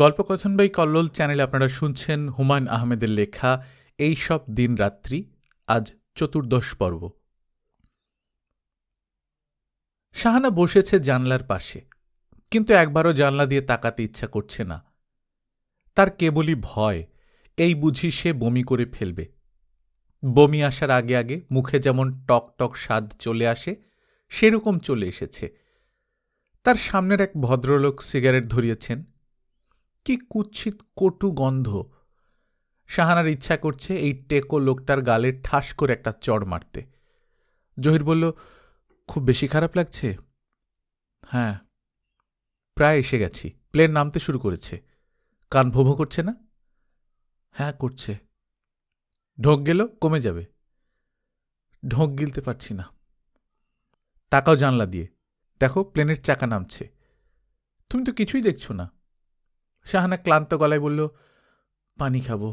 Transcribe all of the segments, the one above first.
গল্পকথন by Kallol চ্যানেলে আপনারা শুনছেন হুমায়ুন আহমেদের লেখা এই সব দিন রাত্রি, আজ চতুর্দশ পর্ব। শাহানা বসেছে জানলার পাশে, কিন্তু একবারও জানলা দিয়ে তাকাতে ইচ্ছা করছে না। তার কেবলই ভয়, এই বুঝি সে বমি করে ফেলবে। বমি আসার আগে আগে মুখে যেমন টক টক স্বাদ চলে আসে, সেরকম চলে এসেছে। তার সামনের এক ভদ্রলোক সিগারেট ধরিয়েছেন। কি কুৎসিত কটু গন্ধ! শাহানার ইচ্ছা করছে এই টেকো লোকটার গালে ঠাস করে একটা চড় মারতে। জহির বলল, খুব বেশি খারাপ লাগছে? হ্যাঁ, প্রায় এসে গেছি। প্লেন নামতে শুরু করেছে। কান ভোঁ ভোঁ করছে না? হ্যাঁ, করছে। ঢোক গেল কমে যাবে। ঢোক গিলতে পারছি না। তাকাও জানলা দিয়ে, দেখো প্লেনের চাকা নামছে। তুমি তো কিছুই দেখছো না। শাহানা ক্লান্ত গলায় বলল, পানি খাবো।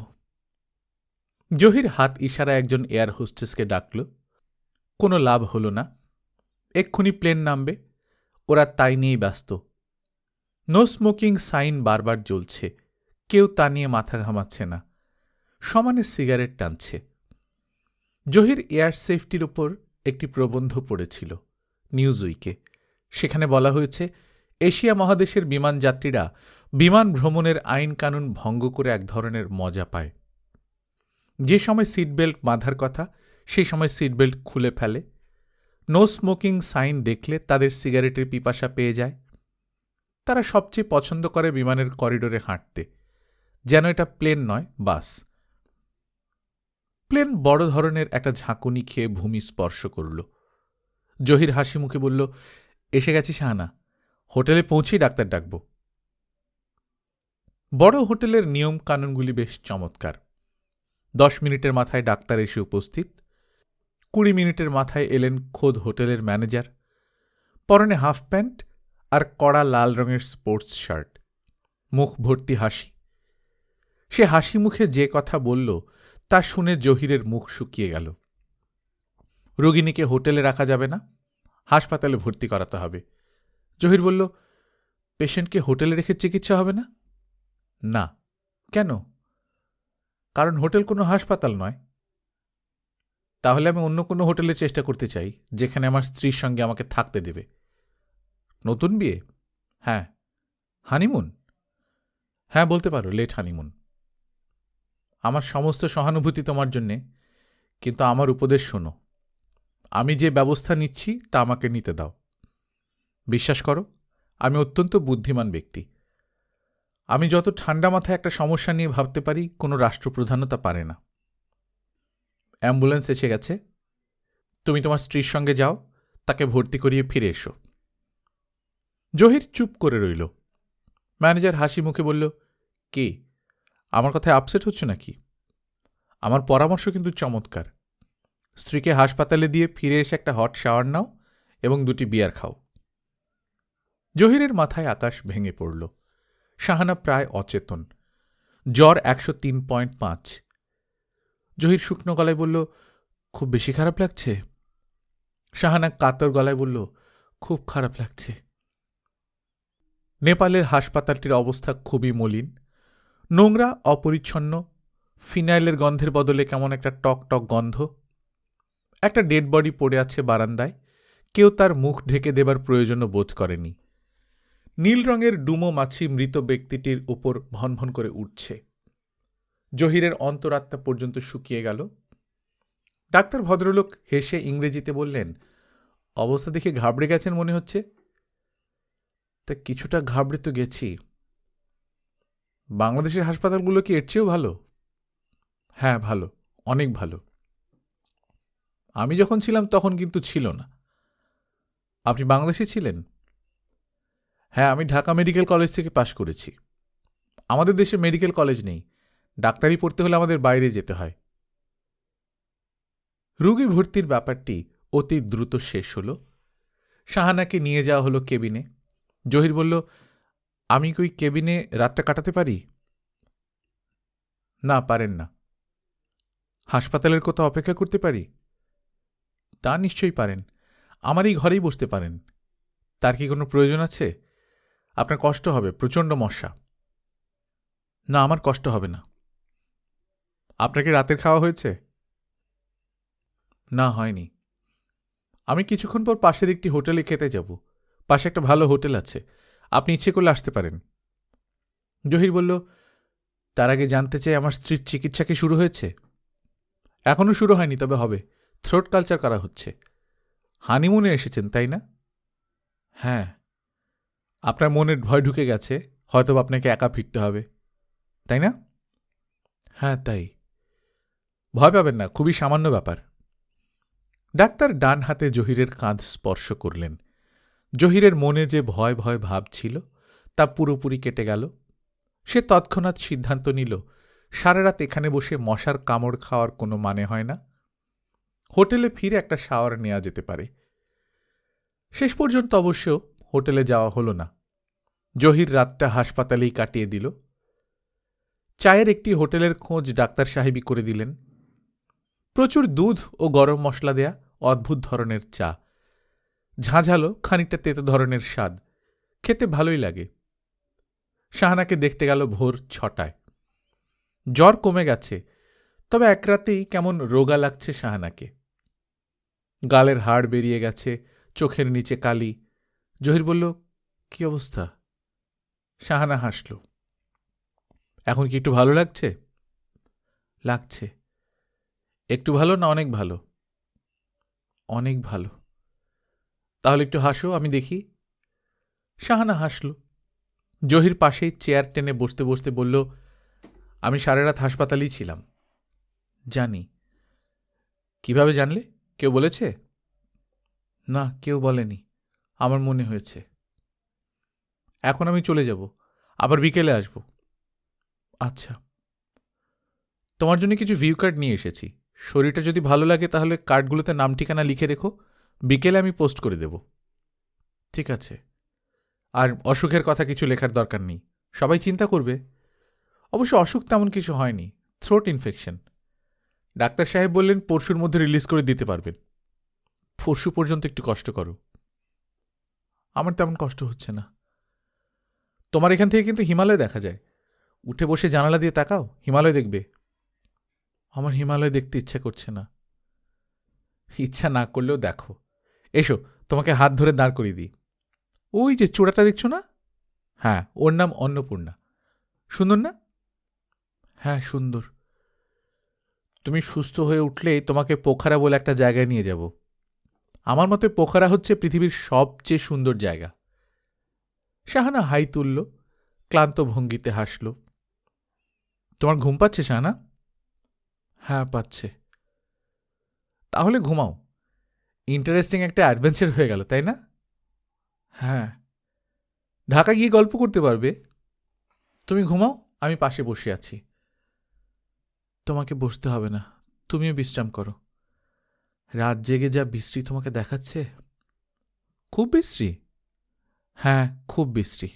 জহির হাত ইশারা একজন এয়ার হোস্টেসকে ডাকল। কোনো লাভ হল না। এক্ষুনি প্লেন নামবে, ওরা তাই নিয়েই ব্যস্ত। নো স্মোকিং সাইন বারবার জ্বলছে, কেউ তা নিয়ে মাথা ঘামাচ্ছে না, সমানে সিগারেট টানছে। জহির এয়ার সেফটির ওপর একটি প্রবন্ধ পড়েছিল নিউজ উইকে। সেখানে বলা হয়েছে, এশিয়া মহাদেশের বিমান যাত্রীরা বিমান ভ্রমণের আইন কানুন ভঙ্গ করে এক ধরনের মজা পায়। যে সময় সিট বেল্ট বাঁধার কথা, সেই সময় সিট বেল্ট খুলে ফেলে। নো স্মোকিং সাইন দেখলে তাদের সিগারেটের পিপাসা পেয়ে যায়। তারা সবচেয়ে পছন্দ করে বিমানের করিডোরে হাঁটতে, যেন এটা প্লেন নয়, বাস। প্লেন বড় ধরনের একটা ঝাঁকুনি খেয়ে ভূমি স্পর্শ করল। জহির হাসি মুখে বলল, এসে গেছি শাহানা, হোটেলে পৌঁছেই ডাক্তার ডাকব। বড় হোটেলের নিয়ম কানুনগুলি বেশ চমৎকার। 10 মিনিটের মাথায় ডাক্তার এসে উপস্থিত। 20 মিনিটের মাথায় এলেন খোদ হোটেলের ম্যানেজার। পরনে হাফ প্যান্ট আর কড়া লাল রঙের স্পোর্টস শার্ট, মুখ ভর্তি হাসি। সে হাসি মুখে যে কথা বলল তা শুনে জহিরের মুখ শুকিয়ে গেল। রোগিণীকে হোটেলে রাখা যাবে না, হাসপাতালে ভর্তি করাতে হবে। জহির বলল, পেশেন্টকে হোটেলে রেখে চিকিৎসা হবে না? না। কেন? কারণ হোটেল কোনো হাসপাতাল নয়। তাহলে আমি অন্য কোনো হোটেলে চেষ্টা করতে চাই, যেখানে আমার স্ত্রীর সঙ্গে আমাকে থাকতে দেবে। নতুন বিয়ে? হ্যাঁ। হানিমুন? হ্যাঁ, বলতে পারো লেট হানিমুন। আমার সমস্ত সহানুভূতি তোমার জন্যে, কিন্তু আমার উপদেশ শোনো। আমি যে ব্যবস্থা নিচ্ছি তা আমাকে নিতে দাও। বিশ্বাস করো, আমি অত্যন্ত বুদ্ধিমান ব্যক্তি। আমি যত ঠান্ডা মাথায় একটা সমস্যা নিয়ে ভাবতে পারি, কোনো রাষ্ট্রপ্রধানও তা পারে না। অ্যাম্বুলেন্স এসে গেছে, তুমি তোমার স্ত্রীর সঙ্গে যাও, তাকে ভর্তি করিয়ে ফিরে এসো। জহির চুপ করে রইল। ম্যানেজার হাসি মুখে বলল, কে, আমার কথায় আপসেট হচ্ছ নাকি? আমার পরামর্শ কিন্তু চমৎকার। স্ত্রীকে হাসপাতালে দিয়ে ফিরে এসে একটা হট শাওয়ার নাও এবং 2টি বিয়ার খাও। জহিরের মাথায় আকাশ ভেঙে পড়ল। শাহানা প্রায় অচেতন, জ্বর 103.5। জহির শুকনো গলায় বলল, খুব বেশি খারাপ লাগছে? শাহানা কাতর গলায় বলল, খুব খারাপ লাগছে। নেপালের হাসপাতালটির অবস্থা খুবই মলিন, নোংরা, অপরিচ্ছন্ন। ফিনাইলের গন্ধের বদলে কেমন একটা টক টক গন্ধ। একটা ডেড বডি পড়ে আছে বারান্দায়, কেউ তার মুখ ঢেকে দেবার প্রয়োজনও বোধ করেনি। নীল রঙের ডুমো মাছি মৃত ব্যক্তিটির উপর ভনভন করে উঠছে। জহিরের অন্তরাত্মা পর্যন্ত শুকিয়ে গেল। ডাক্তার ভদ্রলোক হেসে ইংরেজিতে বললেন, অবস্থা দেখে ঘাবড়ে গেছেন মনে হচ্ছে। তা কিছুটা ঘাবড়ে তো গেছি। বাংলাদেশের হাসপাতালগুলো কি এর চেয়েও ভালো? হ্যাঁ, ভালো, অনেক ভালো। আমি যখন ছিলাম তখন কিন্তু ছিল না। আপনি বাংলাদেশে ছিলেন? হ্যাঁ, আমি ঢাকা মেডিকেল কলেজ থেকে পাশ করেছি। আমাদের দেশে মেডিকেল কলেজ নেই, ডাক্তারি পড়তে হলে আমাদের বাইরে যেতে হয়। রোগী ভর্তির ব্যাপারটি অতি দ্রুত শেষ হল। শাহানাকে নিয়ে যাওয়া হলো কেবিনে। জহির বলল, আমি কি ওই কেবিনে রাতটা কাটাতে পারি? না, পারেন না। হাসপাতালের কোথাও অপেক্ষা করতে পারি? তা নিশ্চয়ই পারেন, আমার এই ঘরেই বসতে পারেন। তার কি কোনো প্রয়োজন আছে? আপনার কষ্ট হবে, প্রচণ্ড মশা। না, আমার কষ্ট হবে না। আপনার কি রাতের খাওয়া হয়েছে? না, হয়নি। আমি কিছুক্ষণ পর পাশের একটি হোটেলে খেতে যাব। পাশে একটা ভালো হোটেল আছে, আপনি ইচ্ছে করলে আসতে পারেন। জহির বলল, তার আগে জানতে চাই আমার স্ত্রীর চিকিৎসা কি শুরু হয়েছে? এখনও শুরু হয়নি, তবে হবে। থ্রোট কালচার করা হচ্ছে। হানিমুনে এসেছেন, তাই না? হ্যাঁ। আপনার মনের ভয় ঢুকে গেছে, হয়তো আপনাকে একা ফিরতে হবে, তাই না? হ্যাঁ, তাই। ভয় পাবেন না, খুবই সামান্য ব্যাপার। ডাক্তার ডান হাতে জহিরের কাঁধ স্পর্শ করলেন। জহিরের মনে যে ভয় ভয় ভাব ছিল তা পুরোপুরি কেটে গেল। সে তৎক্ষণাৎ সিদ্ধান্ত নিল, সারা রাত এখানে বসে মশার কামড় খাওয়ার কোনো মানে হয় না। হোটেলে ফিরে একটা শাওয়ার নেওয়া যেতে পারে। শেষ পর্যন্ত অবশ্য হোটেলে যাওয়া হল না। জহির রাতটা হাসপাতালেই কাটিয়ে দিল। চায়ের একটি হোটেলের খোঁজ ডাক্তার সাহেবই করে দিলেন। প্রচুর দুধ ও গরম মশলা দেয়া অদ্ভুত ধরনের চা, ঝাঁঝালো, খানিকটা তেতো ধরনের স্বাদ, খেতে ভালোই লাগে। শাহানাকে দেখতে গেল ভোর 6টায়। জ্বর কমে গেছে, তবে এক রাতেই কেমন রোগা লাগছে শাহানাকে। গালের হাড় বেরিয়ে গেছে, চোখের নিচে কালি। জহির বলল, কি অবস্থা? শাহানা হাসল। এখন কি একটু ভালো লাগছে? লাগছে। একটু ভালো না অনেক ভালো? অনেক ভালো। তাহলে একটু হাসো, আমি দেখি। শাহানা হাসল। জহির পাশেই চেয়ার টেনে বসতে বসতে বলল, আমি সারা রাত হাসপাতালেই ছিলাম। জানি। কিভাবে জানলে? কেউ বলেছে? না, কেউ বলেনি, আমার মনে হয়েছে। এখন আমি চলে যাব, আবার বিকেলে আসব। আচ্ছা। তোমার জন্য কিছু ভিউ কার্ড নিয়ে এসেছি। শরীরটা যদি ভালো লাগে তাহলে কার্ডগুলোতে নাম ঠিকানা লিখে রেখো, বিকেলে আমি পোস্ট করে দেব। ঠিক আছে। আর অসুখের কথা কিছু লেখার দরকার নেই, সবাই চিন্তা করবে। অবশ্য অসুখ তেমন কিছু হয়নি, থ্রোট ইনফেকশন। ডাক্তার সাহেব বললেন পরশুর মধ্যে রিলিজ করে দিতে পারবেন। পরশু পর্যন্ত একটু কষ্ট করো। আমার তেমন কষ্ট হচ্ছে না। তোমার এখান থেকে কিন্তু হিমালয় দেখা যায়। উঠে বসে জানালা দিয়ে তাকাও, হিমালয় দেখবে। আমার হিমালয় দেখতে ইচ্ছা করছে না। ইচ্ছা না করলেও দেখো। এসো, তোমাকে হাত ধরে দাঁড় করিয়ে দিই। ওই যে চূড়াটা দেখছো না? হ্যাঁ, ওর নাম অন্নপূর্ণা। সুন্দর না? হ্যাঁ, সুন্দর। তুমি সুস্থ হয়ে উঠলেই তোমাকে পোখারা বলে একটা জায়গায় নিয়ে যাব। আমার মতে পোখারা হচ্ছে পৃথিবীর সবচেয়ে সুন্দর জায়গা। শাহানা হাই তুলল, ক্লান্ত ভঙ্গিতে হাসল। তোমার ঘুম পাচ্ছে শাহানা? হ্যাঁ, পাচ্ছে। তাহলে ঘুমাও। ইন্টারেস্টিং একটা অ্যাডভেঞ্চার হয়ে গেল, তাই না? হ্যাঁ। ঢাকা গিয়ে গল্প করতে পারবে। তুমি ঘুমাও, আমি পাশে বসে আছি। তোমাকে বসতে হবে না, তুমিও বিশ্রাম করো। রাত জেগে যা বিশ্রী তোমাকে দেখাচ্ছে। খুব বিশ্রী? হ্যাঁ, খুব বিশ্রী।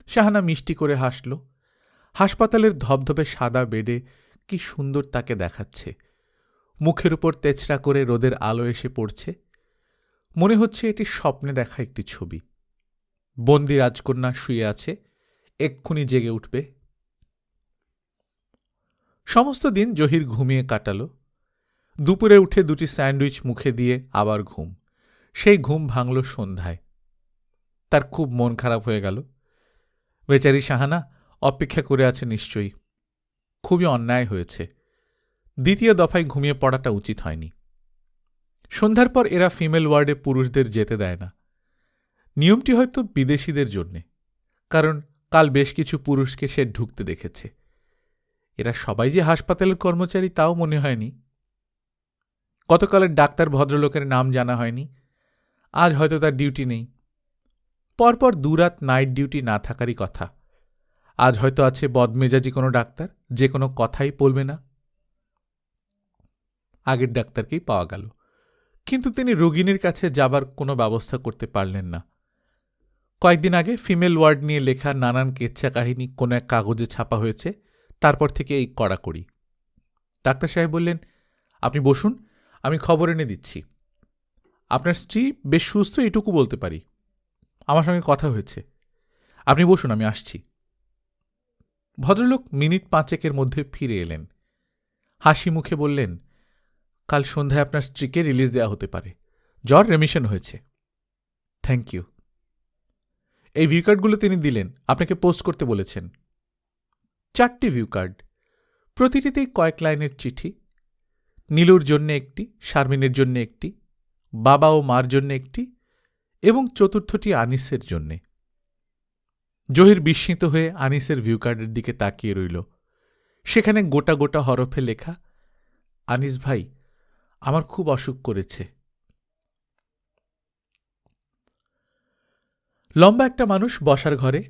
শাহানা মিষ্টি করে হাসল। হাসপাতালের ধবধবে সাদা বেডে কি সুন্দর তাকে দেখাচ্ছে। মুখের উপর তেচড়া করে রোদের আলো এসে পড়ছে। মনে হচ্ছে এটি স্বপ্নে দেখা একটি ছবি। বন্দি রাজকন্যা শুয়ে আছে, এক্ষুনি জেগে উঠবে। সমস্ত দিন জহির ঘুমিয়ে কাটাল। দুপুরে উঠে দুটি স্যান্ডউইচ মুখে দিয়ে আবার ঘুম। সেই ঘুম ভাঙল সন্ধ্যায়। তার খুব মন খারাপ হয়ে গেল। বেচারি শাহানা অপেক্ষা করে আছে নিশ্চয়ই। খুবই অন্যায় হয়েছে। দ্বিতীয় দফায় ঘুমিয়ে পড়াটা উচিত হয়নি। সন্ধ্যার পর এরা ফিমেল ওয়ার্ডে পুরুষদের যেতে দেয় না। নিয়মটি হয়তো বিদেশিদের জন্যে, কারণ কাল বেশ কিছু পুরুষকে সে ঢুকতে দেখেছে। এরা সবাই যে হাসপাতালের কর্মচারী তাও মনে হয়নি। গতকালের ডাক্তার ভদ্রলোকের নাম জানা হয়নি। আজ হয়তো তার ডিউটি নেই। পরপর দুরাত নাইট ডিউটি না থাকারই কথা। আজ হয়তো আছে বদমেজাজি কোনো ডাক্তার, যে কোনো কথাই বলবে না। আগের ডাক্তারকেই পাওয়া গেল, কিন্তু তিনি রোগিনীর কাছে যাবার কোনো ব্যবস্থা করতে পারলেন না। কয়েকদিন আগে ফিমেল ওয়ার্ড নিয়ে লেখা নানান কেচ্ছা কাহিনী কোনো এক কাগজে ছাপা হয়েছে, তারপর থেকে এই কড়াকড়ি। ডাক্তার সাহেব বললেন, আপনি বসুন, আমি খবর এনে দিচ্ছি। আপনার স্ত্রী বেশ সুস্থ, এটুকু বলতে পারি। আমার সঙ্গে কথা হয়েছে। আপনি বসুন, আমি আসছি। ভদ্রলোক মিনিট 5 মধ্যে ফিরে এলেন। হাসি মুখে বললেন, কাল সন্ধ্যায় আপনার স্ত্রীকে রিলিজ দেওয়া হতে পারে। জ্বর রেমিশন হয়েছে। Thank you. এই ভিউ কার্ডগুলো তিনি দিলেন, আপনাকে পোস্ট করতে বলেছেন। 4টি ভিউ কার্ড, প্রতিটিতেই কয়েক লাইনের চিঠি। নীলুর জন্য একটি, শারমিনের জন্য একটি, বাবা ও মার জন্য একটি, এবং চতুর্থটি আনিসের জন্যে। জহির বিস্মিত হয়ে আনিসের ভিউ কার্ডের দিকে তাকিয়ে রইল। সেখানে গোটা গোটা হরফে লেখা, আনিস ভাই, আমার খুব অসুখ করেছে। লম্বা একটা মানুষ বসার ঘরে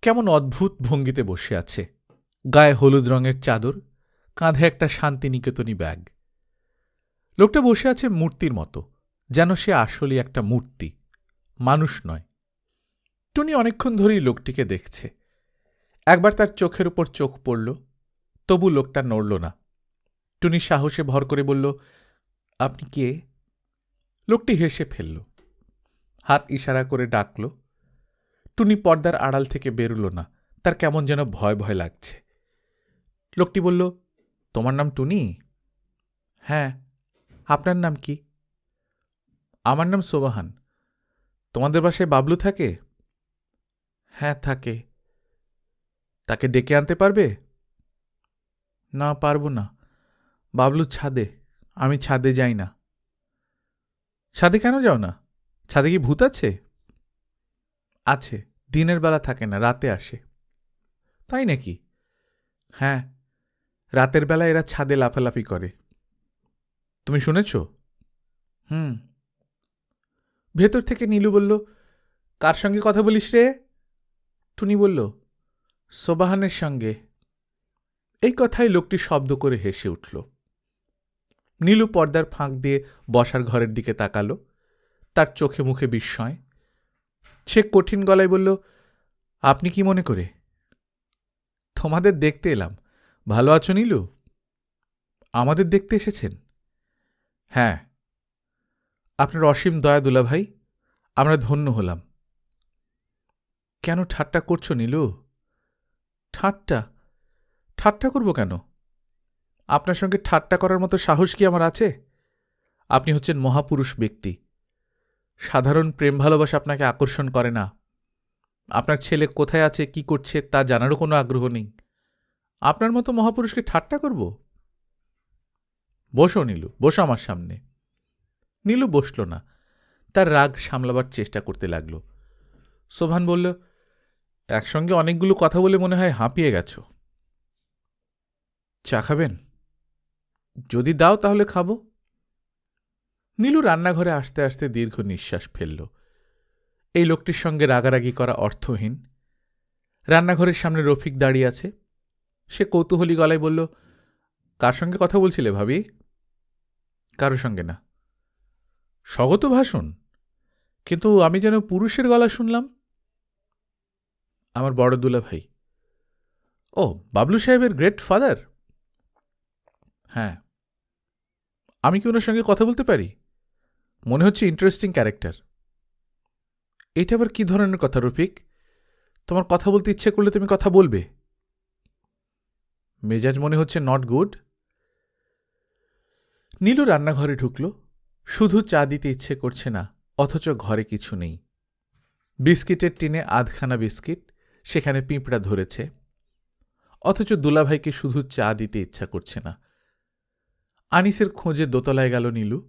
কেমন অদ্ভুত ভঙ্গিতে বসে আছে। গায়ে হলুদ রঙের চাদর, কাঁধে একটা শান্তিনিকেতনী ব্যাগ। লোকটা বসে আছে মূর্তির মতো, যেন সে আসলেই একটা মূর্তি, মানুষ নয়। টুনি অনেকক্ষণ ধরেই লোকটিকে দেখছে। একবার তার চোখের উপর চোখ পড়ল, তবু লোকটা নড়ল না। টুনি সাহসে ভর করে বলল, আপনি কে? লোকটি হেসে ফেলল, হাত ইশারা করে ডাকল। টুনি পর্দার আড়াল থেকে বেরুল না, তার কেমন যেন ভয় ভয় লাগছে। লোকটি বলল, তোমার নাম টুনি? হ্যাঁ। আপনার নাম কি? আমার নাম সোবাহান। তোমাদের বাসায় বাবলু থাকে? হ্যাঁ থাকে। তাকে ডেকে আনতে পারবে? না, পারব না। বাবলু ছাদে, আমি ছাদে যাই না। ছাদে কেন যাও না? ছাদে কি ভূত আছে? আছে, দিনের বেলা থাকে না, রাতে আসে। তাই নাকি? হ্যাঁ, রাতের বেলা এরা ছাদে লাফালাফি করে। তুমি শুনেছ? হুম। ভেতর থেকে নীলু বলল, কার সঙ্গে কথা বলিস রে? টুনি বলল, সোবাহানের সঙ্গে। এই কথায় লোকটি শব্দ করে হেসে উঠল। নীলু পর্দার ফাঁক দিয়ে বসার ঘরের দিকে তাকাল, তার চোখে মুখে বিস্ময়। সে কঠিন গলায় বলল, আপনি কি মনে করে? তোমাদের দেখতে এলাম। ভালো আছো নীলু? আমাদের দেখতে এসেছেন? হ্যাঁ। আপনার অসীম দয়া দুলাভাই, আমরা ধন্য হলাম। কেন ঠাট্টা করছো নীলু? ঠাট্টা? ঠাট্টা করব কেন? আপনার সঙ্গে ঠাট্টা করার মতো সাহস কি আমার আছে? আপনি হচ্ছেন মহাপুরুষ ব্যক্তি। সাধারণ প্রেম ভালোবাসা আপনাকে আকর্ষণ করে না। আপনার ছেলে কোথায় আছে, কি করছে, তা জানারও কোনো আগ্রহ নেই। আপনার মতো মহাপুরুষকে ঠাট্টা করব? বসো নীলু, বসো আমার সামনে। নীলু বসল না, তার রাগ সামলাবার চেষ্টা করতে লাগল। সোভান বলল, একসঙ্গে অনেকগুলো কথা বলে মনে হয় হাঁপিয়ে গেছ। চা খাবেন? যদি দাও তাহলে খাবো। নীলু রান্নাঘরে আসতে আসতে দীর্ঘ নিঃশ্বাস ফেলল। এই লোকটির সঙ্গে রাগারাগি করা অর্থহীন। রান্নাঘরের সামনে রফিক দাঁড়িয়ে আছে। সে কৌতূহলী গলায় বলল, কার সঙ্গে কথা বলছিলে ভাবি? কারো সঙ্গে না। স্বগত ভাষণ? কিন্তু আমি যেন পুরুষের গলা শুনলাম। আমার বড় দুলাভাই। ও, বাবলু সাহেবের গ্রেট ফাদার? হ্যাঁ। আমি কি ওনার সঙ্গে কথা বলতে পারি? মনে হচ্ছে ইন্টারেস্টিং ক্যারেক্টার। এটা আবার কি ধরনের কথা রফিক? তোমার কথা বলতে ইচ্ছে করলে তুমি কথা বলবে। মেজাজ মনে হচ্ছে নট গুড। নীলু রান্নাঘরে ঢুকল। শুধু চা দিতে ইচ্ছে করছে না, অথচ ঘরে কিছু নেই। বিস্কিটের টিনে আধখানা বিস্কিট, সেখানে পিঁপড়া ধরেছে। অথচ দুলাভাইকে শুধু চা দিতে ইচ্ছা করছে না। আনিসের খোঁজে দোতলায় গেল নীলু।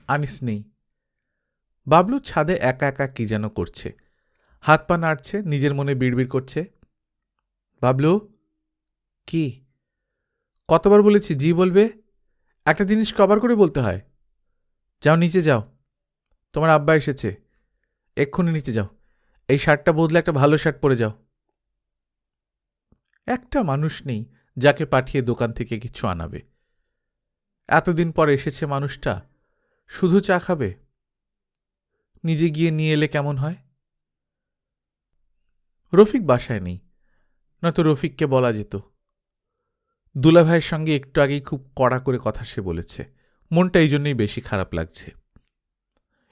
আনিস নেই। বাবলু ছাদে একা একা কি যেন করছে, হাত পা নাড়ছে, নিজের মনে বিড়বিড় করছে। বাবলু? কি? কতবার বলেছি জি বলবে? একটা জিনিস কবার করে বলতে হয়? যাও নিচে যাও, তোমার আব্বা এসেছে। এক্ষুনি নিচে যাও, এই শার্টটা বদলে একটা ভালো শার্ট পরে যাও। একটা মানুষ নেই যাকে পাঠিয়ে দোকান থেকে কিছু আনাবে। এতদিন পর এসেছে মানুষটা, শুধু চা খাবে? নিজে গিয়ে নিয়ে এলে কেমন হয়? রফিক বাসায় নেই, নয়তো রফিককে বলা যেত। দুলাভাইয়ের সঙ্গে একটু আগেই খুব কড়া করে কথা সে বলেছে, মনটা এই জন্যই বেশি খারাপ লাগছে।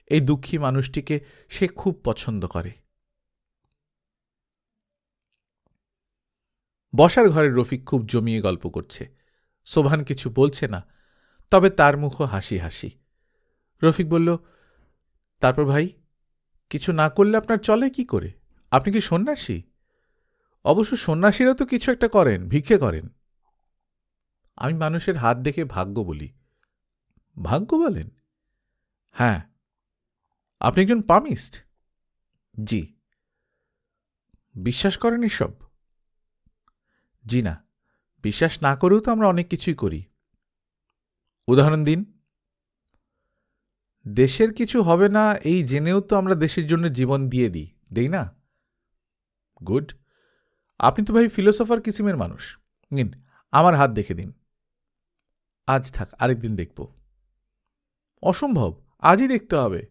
এই দুঃখী মানুষটিকে সে খুব পছন্দ করে। বসার ঘরের রফিক খুব জমিয়ে গল্প করছে। সোভান কিছু বলছে না, তবে তার মুখও হাসি হাসি। রফিক বলল, তারপর ভাই, কিছু না করলে আপনার চলে কি করে? আপনি কি সন্ন্যাসী? অবশ্য সন্ন্যাসীরা তো কিছু একটা করেন, ভিক্ষে করেন। আমি মানুষের হাত দেখে ভাগ্য বলি। ভাগ্য বলেন? হ্যাঁ। আপনি একজন পামিস্ট? জি। বিশ্বাস করেন এসব? জি না, বিশ্বাস না করেও তো আমরা অনেক কিছুই করি। উদাহরণ দিন। দেশের কিছু হবে না এই জেনেও তো আমরা দেশের জন্য জীবন দিয়ে দিই, দেই না? গুড। আপনি তো ভাই ফিলোসফার কিসিমের মানুষ। নিন, আমার হাত দেখে দিন। আজ থাক, আরেকদিন দেখব। অসম্ভব, আজই দেখতে হবে।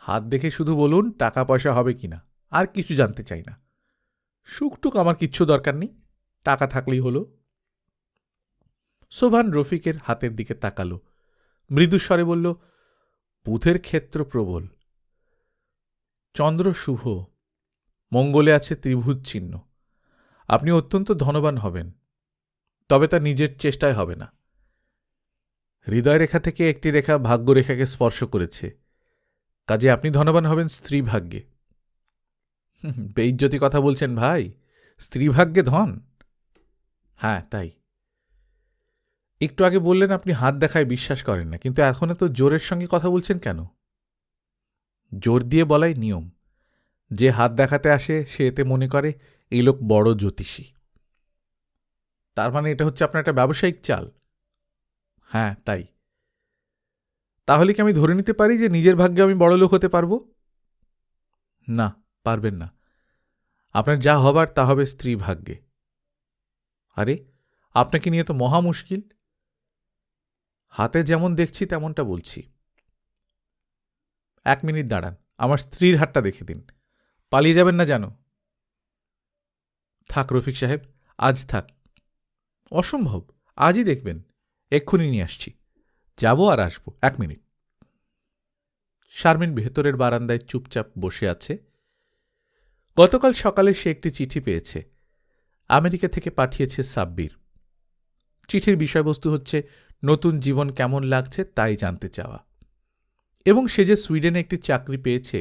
হাত দেখে শুধু বলুন টাকা পয়সা হবে কিনা, আর কিছু জানতে চাই না। সুখটুক আমার কিচ্ছু দরকার নেই, টাকা থাকলেই হলো। সোভান রফিকের হাতের দিকে তাকালো, মৃদুস্বরে বলল, বুধের ক্ষেত্র প্রবল, চন্দ্র শুভ, মঙ্গলে আছে ত্রিভুজ চিহ্ন। আপনি অত্যন্ত ধনবান হবেন, তবে তা নিজের চেষ্টায় হবে না। হৃদয়রেখা থেকে একটি রেখা ভাগ্যরেখাকে স্পর্শ করেছে, কাজে আপনি ধনবান হবেন স্ত্রী ভাগ্যে। বেইজ্জতি কথা বলছেন ভাই, স্ত্রী ভাগ্যে ধন? হ্যাঁ তাই। একটু আগে বললেন আপনি হাত দেখায় বিশ্বাস করেন না, কিন্তু এখন তো জোরের সঙ্গে কথা বলছেন কেন? জোর দিয়ে বলাই নিয়ম। যে হাত দেখাতে আসে সে এতে মনে করে এই লোক বড় জ্যোতিষী। তার মানে এটা হচ্ছে আপনার একটা ব্যবসায়িক চাল? হ্যাঁ তাই। তাহলে কি আমি ধরে নিতে পারি যে নিজের ভাগ্যে আমি বড় লোক হতে পারবো? না, পারবেন না। আপনার যা হবার তা হবে স্ত্রী ভাগ্যে। আরে, আপনাকে নিয়ে তো মহা মুশকিল। হাতে যেমন দেখছি তেমনটা বলছি। 1 মিনিট দাঁড়ান, আমার স্ত্রীর হাতটা দেখে দিন। পালিয়ে যাবেন না যেন। থাক রফিক সাহেব, আজ থাক। অসম্ভব, আজই দেখবেন। এক্ষুনি নিয়ে আসছি। যাব আর আসব, 1 মিনিট। শারমিন ভেতরের বারান্দায় চুপচাপ বসে আছে। গতকাল সকালে সে একটি চিঠি পেয়েছে। আমেরিকা থেকে পাঠিয়েছে সাব্বির। চিঠির বিষয়বস্তু হচ্ছে নতুন জীবন কেমন লাগছে তাই জানতে চাওয়া, এবং সে যে সুইডেনে একটি চাকরি পেয়েছে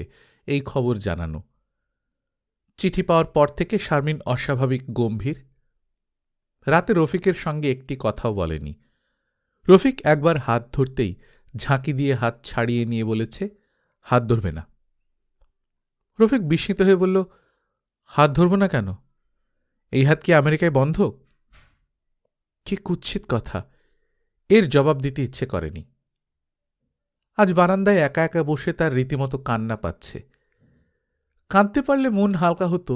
এই খবর জানানো। চিঠি পাওয়ার পর থেকে শারমিন অস্বাভাবিক গম্ভীর। রাতে রফিকের সঙ্গে একটি কথাও বলেনি। রফিক একবার হাত ধরতেই ঝাঁকি দিয়ে হাত ছাড়িয়ে নিয়ে বলেছে, হাত ধরবে না। রফিক বিস্মিত হয়ে বলল, হাত ধরব না কেন? এই হাত কি আমেরিকায় বন্ধ? কি কুৎসিত কথা! এর জবাব দিতে ইচ্ছে করেনি। আজ বারান্দায় একা একা বসে তার রীতিমতো কান্না পাচ্ছে। কাঁদতে পারলে মন হালকা হতো,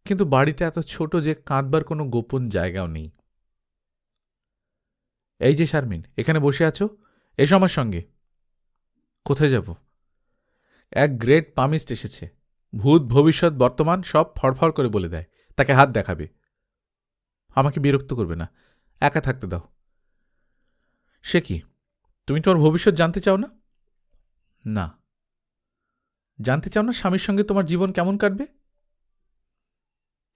কিন্তু বাড়িটা এত ছোট যে কাঁদবার কোনো গোপন জায়গাও নেই। এই যে শারমিন, এখানে বসে আছো, এসো আমার সঙ্গে। কোথায় যাব? এক গ্রেট পামিস্ট এসেছে, ভূত ভবিষ্যৎ বর্তমান সব ফড়ফড় করে বলে দেয়। তাকে হাত দেখাবে। আমাকে বিরক্ত করবে না, একা থাকতে দাও। সে কি, তুমি তোমার ভবিষ্যৎ জানতে চাও না? না। জানতে চাও না স্বামীর সঙ্গে তোমার জীবন কেমন কাটবে?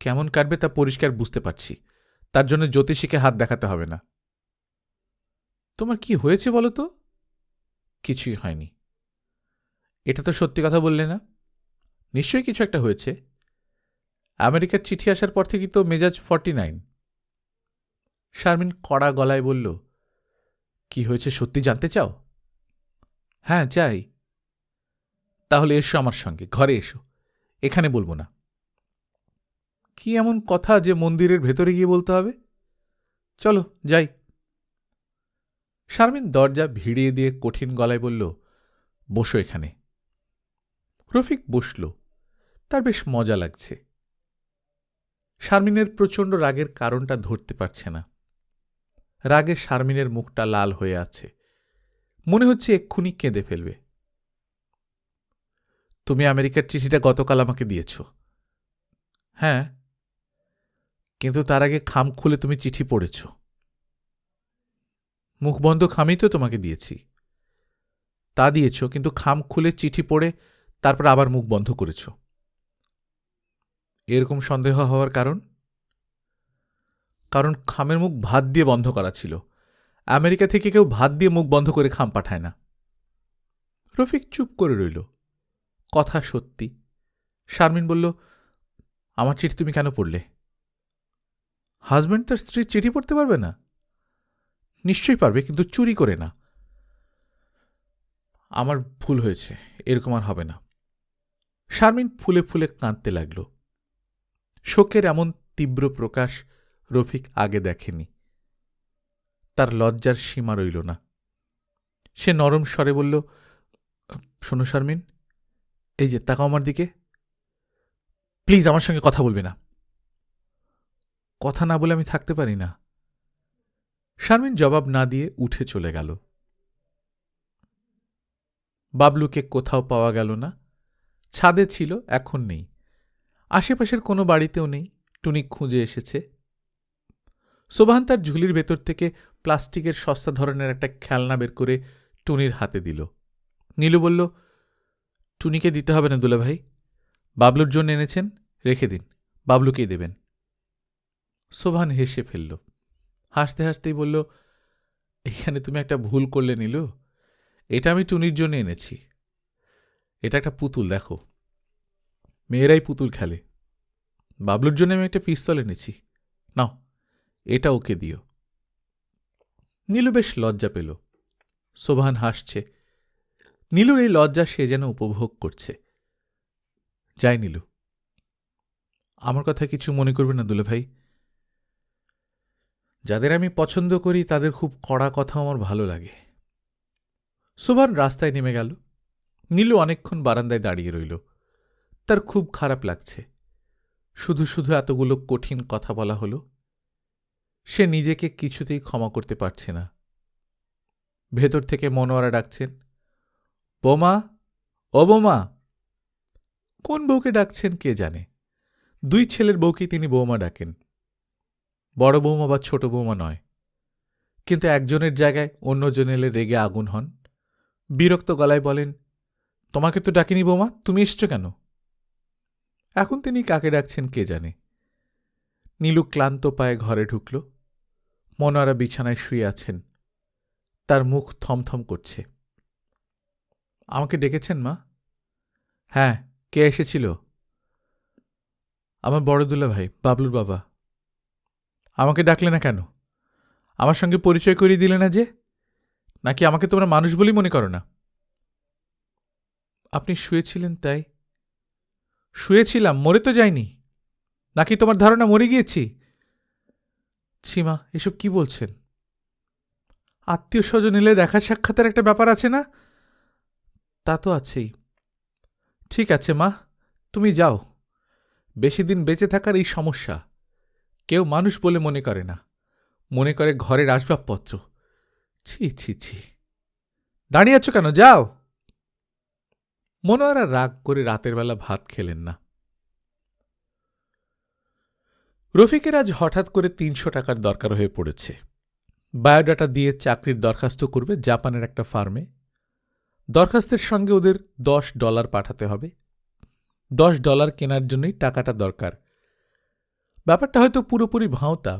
কেমন কাটবে তা পরিষ্কার বুঝতে পারছি, তার জন্য জ্যোতিষীকে হাত দেখাতে হবে না। তোমার কি হয়েছে বলো তো? কিছুই হয়নি। এটা তো সত্যি কথা বললে না। নিশ্চয়ই কিছু একটা হয়েছে। আমেরিকার চিঠি আসার পর থেকেই তো মেজাজ 49। শারমিন কড়া গলায় বলল, কি হয়েছে সত্যি জানতে চাও? হ্যাঁ চাই। তাহলে এসো আমার সঙ্গে, ঘরে এসো, এখানে বলবো না। কি এমন কথা যে মন্দিরের ভেতরে গিয়ে বলতে হবে? চলো যাই। শারমিন দরজা ভিড়িয়ে দিয়ে কঠিন গলায় বলল, বসো এখানে। রফিক বসল। তার বেশ মজা লাগছে। শারমিনের প্রচণ্ড রাগের কারণটা ধরতে পারছে না। রাগে শারমিনের মুখটা লাল হয়ে আছে, মনে হচ্ছে এক্ষুনি কেঁদে ফেলবে। তুমি আমেরিকার চিঠিটা গতকাল আমাকে দিয়েছ। হ্যাঁ, কিন্তু তার আগে খাম খুলে তুমি চিঠি পড়েছ। মুখ বন্ধ খামই তো তোমাকে দিয়েছি। তা দিয়েছ, কিন্তু খাম খুলে চিঠি পড়ে তারপর আবার মুখ বন্ধ করেছ। এরকম সন্দেহ হওয়ার কারণ? কারণ খামের মুখ ভাত দিয়ে বন্ধ করা ছিল। আমেরিকা থেকে কেউ ভাত দিয়ে মুখ বন্ধ করে খাম পাঠায় না। রফিক চুপ করে রইল। কথা সত্যি। শারমিন বলল, আমার চিঠি তুমি কেন পড়লে? হাজব্যান্ড তার স্ত্রীর চিঠি পড়তে পারবে না? নিশ্চয়ই পারবে, কিন্তু চুরি করে না। আমার ভুল হয়েছে, এরকম আর হবে না। শারমিন ফুলে ফুলে কাঁদতে লাগল। শোকের এমন তীব্র প্রকাশ রফিক আগে দেখেনি। তার লজ্জার সীমা রইল না। সে নরম স্বরে বলল, শোনো শারমিন, এই যে তাকাও আমার দিকে, প্লিজ আমার সঙ্গে কথা বলবে না। কথা না বলে আমি থাকতে পারি না। শারমিন জবাব না দিয়ে উঠে চলে গেল। বাবলুকে কোথাও পাওয়া গেল না। ছাদে ছিল, এখন নেই। আশেপাশের কোনো বাড়িতেও নেই। টুনি খুঁজে এসেছে। সোবাহান তার ঝুলির ভেতর থেকে প্লাস্টিকের সস্তা ধরনের একটা খেলনা বের করে টুনির হাতে দিল। নীলু বলল, টুনিকে দিতে হবে না দুলাভাই, বাবলুর জন্য এনেছেন, রেখে দিন, বাবলুকেই দেবেন। সোবাহান হেসে ফেলল। হাসতে হাসতেই বলল, এখানে তুমি একটা ভুল করলে নীলু, এটা আমি টুনির জন্য এনেছি। এটা একটা পুতুল, দেখো, মেয়েরাই পুতুল খেলে। বাবলুর জন্য আমি একটা পিস্তল এনেছি, নাও, এটা ওকে দিও। নীলু বেশ লজ্জা পেল। সোবাহান হাসছে। নীলুর এই লজ্জা সে যেন উপভোগ করছে। যাই নীলু, আমার কথা কিছু মনে করবে না দুলাভাই। যাদের আমি পছন্দ করি তাদের খুব কড়া কথা আমার ভালো লাগে। সোবাহান রাস্তায় নেমে গেল। নীলু অনেকক্ষণ বারান্দায় দাঁড়িয়ে রইল। তার খুব খারাপ লাগছে। শুধু শুধু এতগুলো কঠিন কথা বলা হলো। সে নিজেকে কিছুতেই ক্ষমা করতে পারছে না। ভেতর থেকে মনোয়ারা ডাকছেন, বোমা, ও বোমা। কোন বউকে ডাকছেন কে জানে। দুই ছেলের বউকে তিনি বৌমা ডাকেন। বড় বৌমা বা ছোট বৌমা নয়। কিন্তু একজনের জায়গায় অন্যজন এলে রেগে আগুন হন। বিরক্ত গলায় বলেন, তোমাকে তো ডাকিনি বৌমা, তুমি এসছ কেন? এখন তিনি কাকে ডাকছেন কে জানে। নীলু ক্লান্ত পায়ে ঘরে ঢুকল। মনোয়ারা বিছানায় শুয়ে আছেন। তার মুখ থমথম করছে। আমাকে ডেকেছেন মা? হ্যাঁ, কে এসেছিল? আমার বড় দুলাভাই, বাবলুর বাবা। আমাকে ডাকলে না কেন? আমার সঙ্গে পরিচয় করিয়ে দিলে না যে? নাকি আমাকে তোমরা মানুষ বলেই মনে করো না? আপনি শুয়েছিলেন তাই? শুয়েছিলাম, মরে তো যাইনি। নাকি তোমার ধারণা মরে গিয়েছি? ছিমা, এসব কি বলছেন? আত্মীয় স্বজন এলে দেখা সাক্ষাতের একটা ব্যাপার আছে না? তা তো আছেই। ঠিক আছে মা, তুমি যাও। বেশি দিন বেঁচে থাকার এই সমস্যা। কেউ মানুষ বলে মনে করে না, মনে করে ঘরের আসবাবপত্র। ছি ছি ছি। দাঁড়িয়ে আছো কেন, যাও। মনোয়ারা রাগ করে রাতের বেলা ভাত খেলেন না। রফিকের আজ হঠাৎ করে ৩০০ টাকার দরকার হয়ে পড়েছে। বায়োডাটা দিয়ে চাকরির দরখাস্ত করবে জাপানের একটা ফার্মে। দরখাস্তের সঙ্গে ওদের $10 পাঠাতে হবে। $10 কেনার জন্যই টাকাটা দরকার। ব্যাপারটা হয়তো পুরোপুরি ভাঁওতা,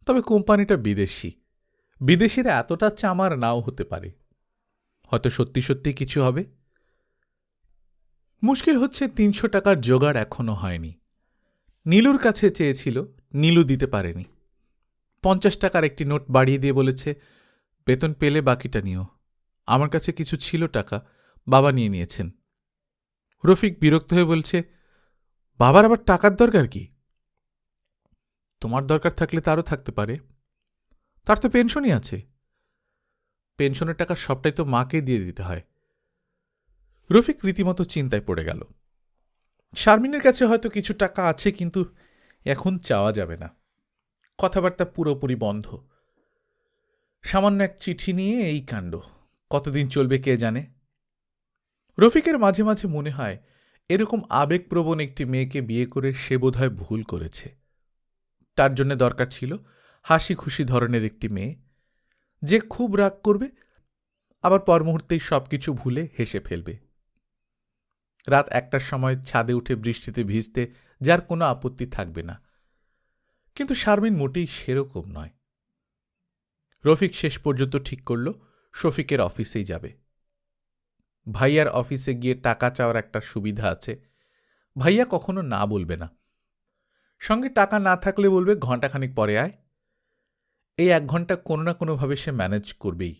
তবে কোম্পানিটা বিদেশি। বিদেশিরা এতটা চামার নাও হতে পারে। হয়তো সত্যি সত্যি কিছু হবে। মুশকিল হচ্ছে ৩০০ টাকার জোগাড় এখনো হয়নি। নীলুর কাছে চেয়েছিল, নীলু দিতে পারেনি। ৫০ টাকার একটি নোট বাড়িয়ে দিয়ে বলেছে, বেতন পেলে বাকিটা নিও। আমার কাছে কিছু ছিল টাকা, বাবা নিয়ে নিয়েছেন। রফিক বিরক্ত হয়ে বলছে, বাবার আবার টাকার দরকার কি? তোমার দরকার থাকলে তারও থাকতে পারে। তার তো পেনশনই আছে। পেনশনের টাকা সবটাই তো মাকে দিয়ে দিতে হয়। রফিক রীতিমতো চিন্তায় পড়ে গেল। শারমিনের কাছে হয়তো কিছু টাকা আছে, কিন্তু এখন চাওয়া যাবে না। কথাবার্তা পুরোপুরি বন্ধ। সামান্য এক চিঠি নিয়ে এই কাণ্ড। কতদিন চলবে কে জানে। রফিকের মাঝে মাঝে মনে হয়, এরকম আবেগপ্রবণ একটি মেয়েকে বিয়ে করে সে বোধহয় ভুল করেছে। তার জন্য দরকার ছিল হাসি খুশি ধরনের একটি মেয়ে, যে খুব রাগ করবে, আবার পর মুহূর্তেই সবকিছু ভুলে হেসে ফেলবে। রাত ১টার সময় ছাদে উঠে বৃষ্টিতে ভিজতে যার কোনো আপত্তি থাকবে না। কিন্তু শারমিন মোটেই সেরকম নয়। রফিক শেষ পর্যন্ত ঠিক করল শফিকের অফিসেই যাবে। ভাইয়ার অফিসে গিয়ে টাকা চাওয়ার একটা সুবিধা আছে, ভাইয়া কখনো না বলবে না। সঙ্গে টাকা না থাকলে বলবে ঘণ্টাখানিক পরে আয়। এই 1 ঘণ্টা কোনো না কোনোভাবে সে ম্যানেজ করবেই।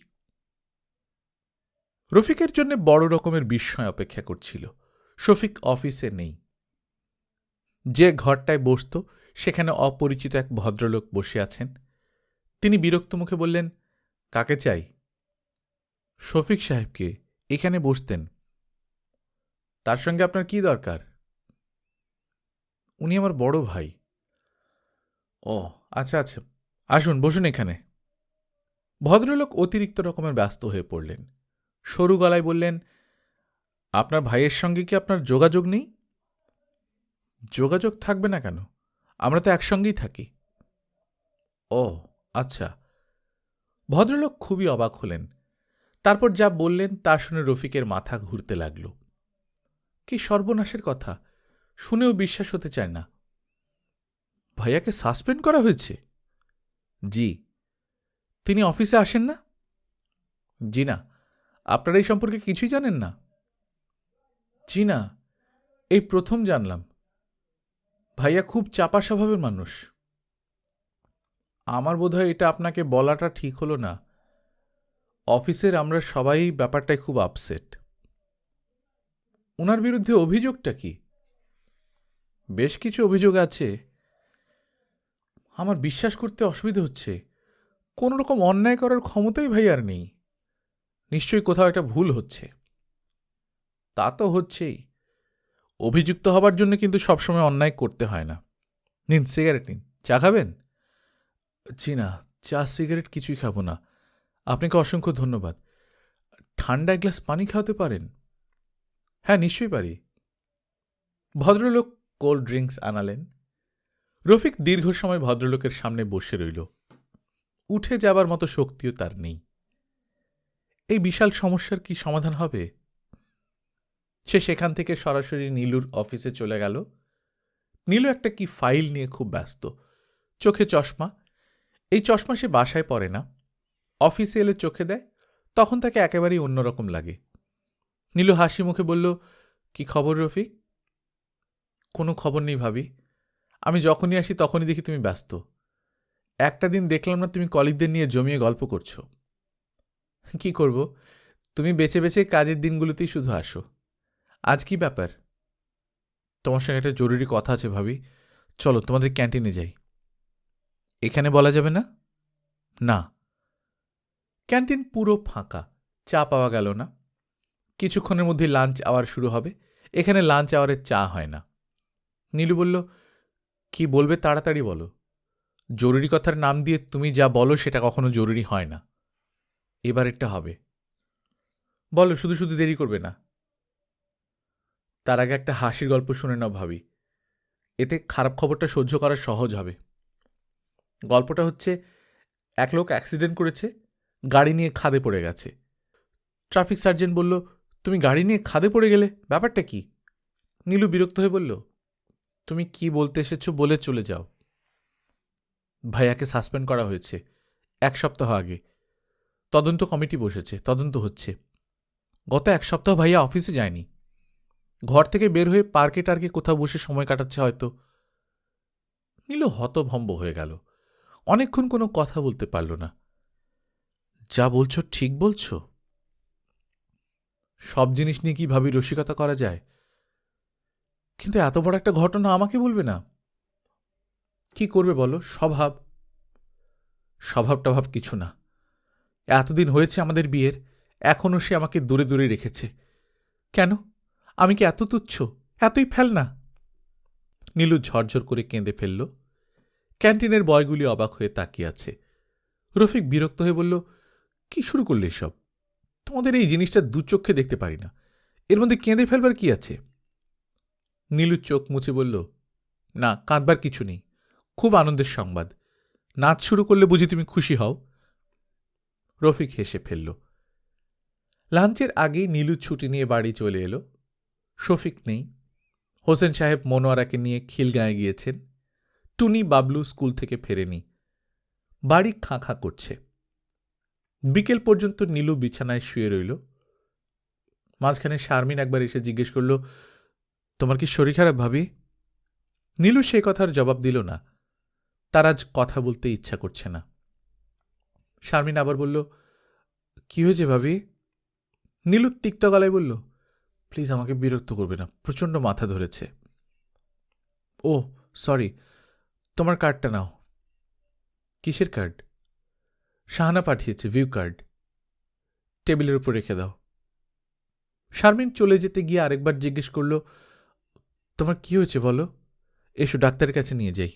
রফিকের জন্য বড় রকমের বিস্ময় অপেক্ষা করছিল। শফিক অফিসে নেই। যে ঘরটায় বসত সেখানে অপরিচিত এক ভদ্রলোক বসে আছেন। তিনি বিরক্ত মুখে বললেন, কাকে চাই? শফিক সাহেবকে, এখানে বসতেন। তার সঙ্গে আপনার কি দরকার? উনি আমার বড় ভাই। ও আচ্ছা আচ্ছা, আসুন বসুন এখানে। ভদ্রলোক অতিরিক্ত রকমের ব্যস্ত হয়ে পড়লেন। সরু গলায় বললেন, আপনার ভাইয়ের সঙ্গে কি আপনার যোগাযোগ নেই? যোগাযোগ থাকবে না কেন? আমরা তো একসঙ্গেই থাকি। ও আচ্ছা। ভদ্রলোক খুবই অবাক হলেন। তারপর যা বললেন তা শুনে রফিকের মাথা ঘুরতে লাগল। কি সর্বনাশের কথা! শুনেও বিশ্বাস হতে চায় না। ভাইয়াকে সাসপেন্ড করা হয়েছে? জি। তিনি অফিসে আসেন না? জি না। আপনারা এই সম্পর্কে কিছুই জানেন না? জি না, এই প্রথম জানলাম। ভাইয়া খুব চাপা স্বভাবের মানুষ। আমার বোধহয় এটা আপনাকে বলাটা ঠিক হলো না। অফিসের আমরা সবাই ব্যাপারটায় খুব আপসেট। ওনার বিরুদ্ধে অভিযোগটা কি? বেশ কিছু অভিযোগ আছে। আমার বিশ্বাস করতে অসুবিধা হচ্ছে। কোন রকম অন্যায় করার ক্ষমতাই ভাইয়ার নেই। নিশ্চয়ই কোথাও একটা ভুল হচ্ছে। তা তো হচ্ছেই। অভিযুক্ত হবার জন্য কিন্তু সবসময় অন্যায় করতে হয় না। নিন সিগারেট নিন। চা খাবেন? জি না, চা সিগারেট কিছুই খাবো না। আপনাকে অসংখ্য ধন্যবাদ। ঠান্ডা এক গ্লাস পানি খাওয়াতে পারেন? হ্যাঁ, নিশ্চয়ই পারি। ভদ্রলোক কোল্ড ড্রিঙ্কস আনালেন। রফিক দীর্ঘ সময় ভদ্রলোকের সামনে বসে রইল। উঠে যাবার মতো শক্তিও তার নেই। এই বিশাল সমস্যার কি সমাধান হবে? সে সেখান থেকে সরাসরি নীলুর অফিসে চলে গেল। নীলু একটা কি ফাইল নিয়ে খুব ব্যস্ত। চোখে চশমা। এই চশমা সে বাসায় পরে না। অফিসে এলে চোখে দেয়, তখন তাকে একেবারেই অন্যরকম লাগে। নীলু হাসি মুখে বলল, কি খবর রফিক? কোনো খবর নেই ভাবি। আমি যখনই আসি তখনই দেখি তুমি ব্যস্ত। একটা দিন দেখলাম না তুমি কলিগদের নিয়ে জমিয়ে গল্প করছো। কি করব, তুমি বেছে বেছে কাজের দিনগুলোতেই শুধু আসো। আজ কি ব্যাপার? তোমার সঙ্গে একটা জরুরি কথা আছে ভাবি। চলো তোমাদের ক্যান্টিনে যাই। এখানে বলা যাবে না? না। ক্যান্টিন পুরো ফাঁকা। চা পাওয়া গেল না। কিছুক্ষণের মধ্যে লাঞ্চ আওয়ার শুরু হবে। এখানে লাঞ্চ আওয়ারে চা হয় না। নীলু বলল, কি বলবে তাড়াতাড়ি বলো। জরুরি কথার নাম দিয়ে তুমি যা বলো সেটা কখনো জরুরি হয় না। এবারেরটা হবে। বলো, শুধু শুধু দেরি করবে না। তার আগে একটা হাসির গল্প শুনে নাও ভাবি। এতে খারাপ খবরটা সহ্য করা সহজ হবে। গল্পটা হচ্ছে, এক লোক অ্যাক্সিডেন্ট করেছে, গাড়ি নিয়ে খাদে পড়ে গেছে। ট্রাফিক সার্জেন্ট বলল, তুমি গাড়ি নিয়ে খাদে পড়ে গেলে, ব্যাপারটা কি? নীলু বিরক্ত হয়ে বলল, তুমি কি বলতে এসেছো বলে চলে যাও। ভাইয়াকে সাসপেন্ড করা হয়েছে 1 সপ্তাহ আগে। তদন্ত কমিটি বসেছে, তদন্ত হচ্ছে। গত 1 সপ্তাহ ভাইয়া অফিসে যায়নি। ঘর থেকে বের হয়ে পার্কে টার্কে কোথাও বসে সময় কাটাচ্ছে হয়তো। নীলু হতভম্ব হয়ে গেল। অনেকক্ষণ কোনো কথা বলতে পারল না। যা বলছো ঠিক বলছো? সব জিনিস নিয়ে কি ভাবি রসিকতা করা যায়? কিন্তু এত বড় একটা ঘটনা আমাকে বলবে না? কি করবে বলো? স্বভাব। স্বভাব টভাব কিছু না। এতদিন হয়েছে আমাদের বিয়ের, এখনও সে আমাকে দূরে দূরে রেখেছে। কেন? আমি কি এত তুচ্ছ, এতই ফেল না? নীলু ঝরঝর করে কেঁদে ফেলল। ক্যান্টিনের বয়গুলি অবাক হয়ে তাকিয়ে আছে। রফিক বিরক্ত হয়ে বলল, কি শুরু করলে এসব? তোমাদের এই জিনিসটা দুচক্ষে দেখতে পারি না, এর মধ্যে কেঁদে ফেলবার কি আছে? নীলু চোখ মুছে বলল, না, কাঁদবার কিছু নেই। খুব আনন্দের সংবাদ। নাচ শুরু করলে বুঝি তুমি খুশি হও? রফিক হেসে ফেলল। লাঞ্চের আগেই নীলু ছুটি নিয়ে বাড়ি চলে এলো। শফিক নেই। হোসেন সাহেব মনোয়ারাকে নিয়ে খিলগাঁয়ে গিয়েছেন। টুনি বাবলু স্কুল থেকে ফেরেনি, বাড়ি খাঁ খাঁ করছে। বিকেল পর্যন্ত নীলু বিছানায় শুয়ে রইল। মাঝখানে শারমিন একবার এসে জিজ্ঞেস করল, তোমার কি শরীর খারাপ ভাবি? নীলু সে কথার জবাব দিল না, তার আজ কথা বলতে ইচ্ছা করছে না। শারমিন আবার বলল, কি হয়েছে ভাবি? নীলু তিক্ত গলায় বলল, প্লিজ আমাকে বিরক্ত করবে না, প্রচণ্ড মাথা ধরেছে। ও সরি, তোমার কার্ডটা নাও। কিসের কার্ড? শাহানা পাঠিয়েছে, ভিউ কার্ড। টেবিলের উপর রেখে দাও। শারমিন চলে যেতে গিয়ে আরেকবার জিজ্ঞেস করল, তোমার কি হয়েছে বলো, এসো ডাক্তারের কাছে নিয়ে যাই।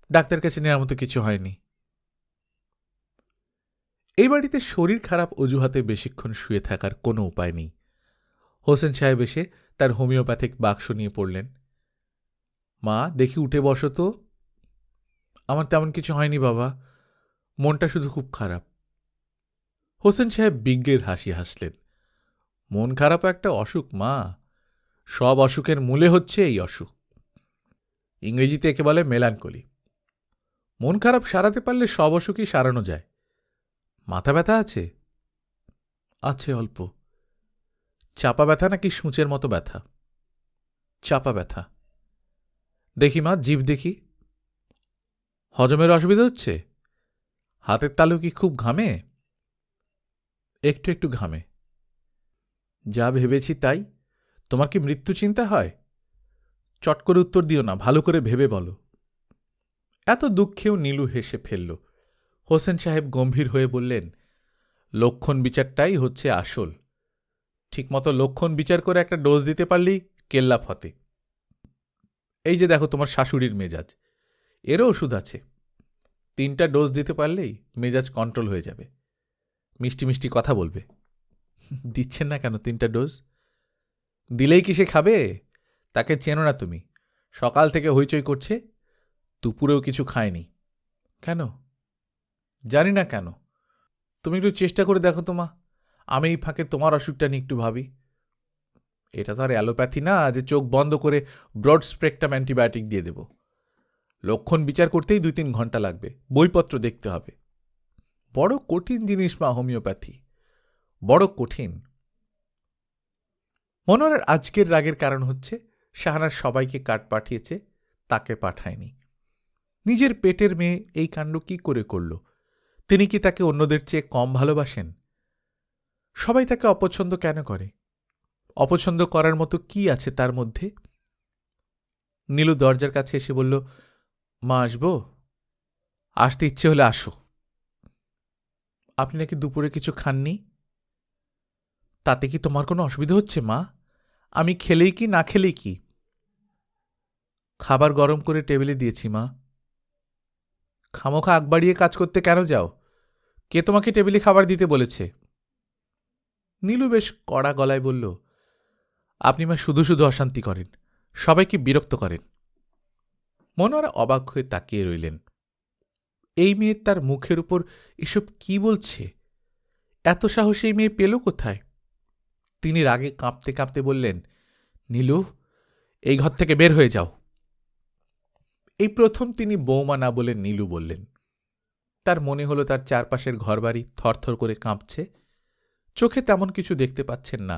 ডাক্তারের কাছে নেওয়ার মতো কিছু হয়নি। এই বাড়িতে শরীর খারাপ অজুহাতে বেশিক্ষণ শুয়ে থাকার কোনো উপায় নেই। হোসেন সাহেব এসে তার হোমিওপ্যাথিক বাক্স নিয়ে পড়লেন। মা দেখি উঠে বসো তো। আমার তেমন কিছু হয়নি বাবা, মনটা শুধু খুব খারাপ। হোসেন সাহেব বিজ্ঞের হাসি হাসলেন। মন খারাপ একটা অসুখ মা, সব অসুখের মূলে হচ্ছে এই অসুখ। ইংরেজিতে একে বলে মেলানকলি। মন খারাপ সারাতে পারলে সব অসুখই সারানো যায়। মাথা ব্যথা আছে? আছে অল্প। চাপা ব্যথা নাকি সূঁচের মতো ব্যথা? চাপা ব্যথা। দেখি মা, জিভ দেখি। হজমের অসুবিধা হচ্ছে? হাতের তালু কি খুব ঘামে? একটু একটু ঘামে। যা ভেবেছি তাই? তোমার কি মৃত্যু চিন্তা হয়? চট করে উত্তর দিও না, ভালো করে ভেবে বলো। এত দুঃখেও নীলু হেসে ফেলল। হোসেন সাহেব গম্ভীর হয়ে বললেন, লক্ষণ বিচারটাই হচ্ছে আসল। ঠিকমতো লক্ষণ বিচার করে একটা ডোজ দিতে পারলেই কেল্লা ফতে। এই যে দেখো তোমার শাশুড়ির মেজাজ, এরও ওষুধ আছে। 3টা ডোজ দিতে পারলেই মেজাজ কন্ট্রোল হয়ে যাবে, মিষ্টি মিষ্টি কথা বলবে। দিচ্ছেন না কেন 3টা ডোজ? দিলেই কি সে খাবে? তাকে চেনো না তুমি, সকাল থেকে হইচই করছে, দুপুরেও কিছু খায়নি। কেন? জানি না কেন। তুমি একটু চেষ্টা করে দেখো তো মা, আমি এই ফাঁকে তোমার অসুখটা নিয়ে একটু ভাবি। এটা তো আর অ্যালোপ্যাথি না যে চোখ বন্ধ করে ব্রড স্পেকট্রাম অ্যান্টিবায়োটিক দিয়ে দেব। লক্ষণ বিচার করতেই 2-3 ঘন্টা লাগবে, বইপত্র দেখতে হবে। বড় কঠিন জিনিস মা হোমিওপ্যাথি, বড় কঠিন। মনোয়ারের আজকের রাগের কারণ হচ্ছে শাহানার সবাইকে কার্ড পাঠিয়েছে, তাকে পাঠায়নি। নিজের পেটের মেয়ে এই কাণ্ড কি করে করল? তিনি কি তাকে অন্যদের চেয়ে কম ভালোবাসেন? সবাই তাকে অপছন্দ কেন করে? অপছন্দ করার মতো কি আছে তার মধ্যে? নীলু দরজার কাছে এসে বলল, মা আসবো? আসতে ইচ্ছে হলে আসো। আপনি নাকি দুপুরে কিছু খাননি? তাতে কি তোমার কোনো অসুবিধা হচ্ছে মা? আমি খেলেই কি না খেলেই কি? খাবার গরম করে টেবিলে দিয়েছি মা। খামোখা আগ বাড়িয়ে কাজ করতে কেন যাও? কে তোমাকে টেবিলে খাবার দিতে বলেছে? নীলু বেশ কড়া গলায় বলল, আপনি মা শুধু শুধু অশান্তি করেন, সবাইকে বিরক্ত করেন। মনোয়ারা অবাক হয়ে তাকিয়ে রইলেন। এই মেয়ে তার মুখের উপর এসব কি বলছে? এত সাহস এই মেয়ে পেল কোথায়? তিনি রাগে কাঁপতে কাঁপতে বললেন, নীলু, এই ঘর থেকে বের হয়ে যাও। এই প্রথম তিনি বৌমা না বলে নীলু বললেন। তার মনে হলো তার চারপাশের ঘরবাড়ি থরথর করে কাঁপছে। চোখে তেমন কিছু দেখতে পাচ্ছেন না,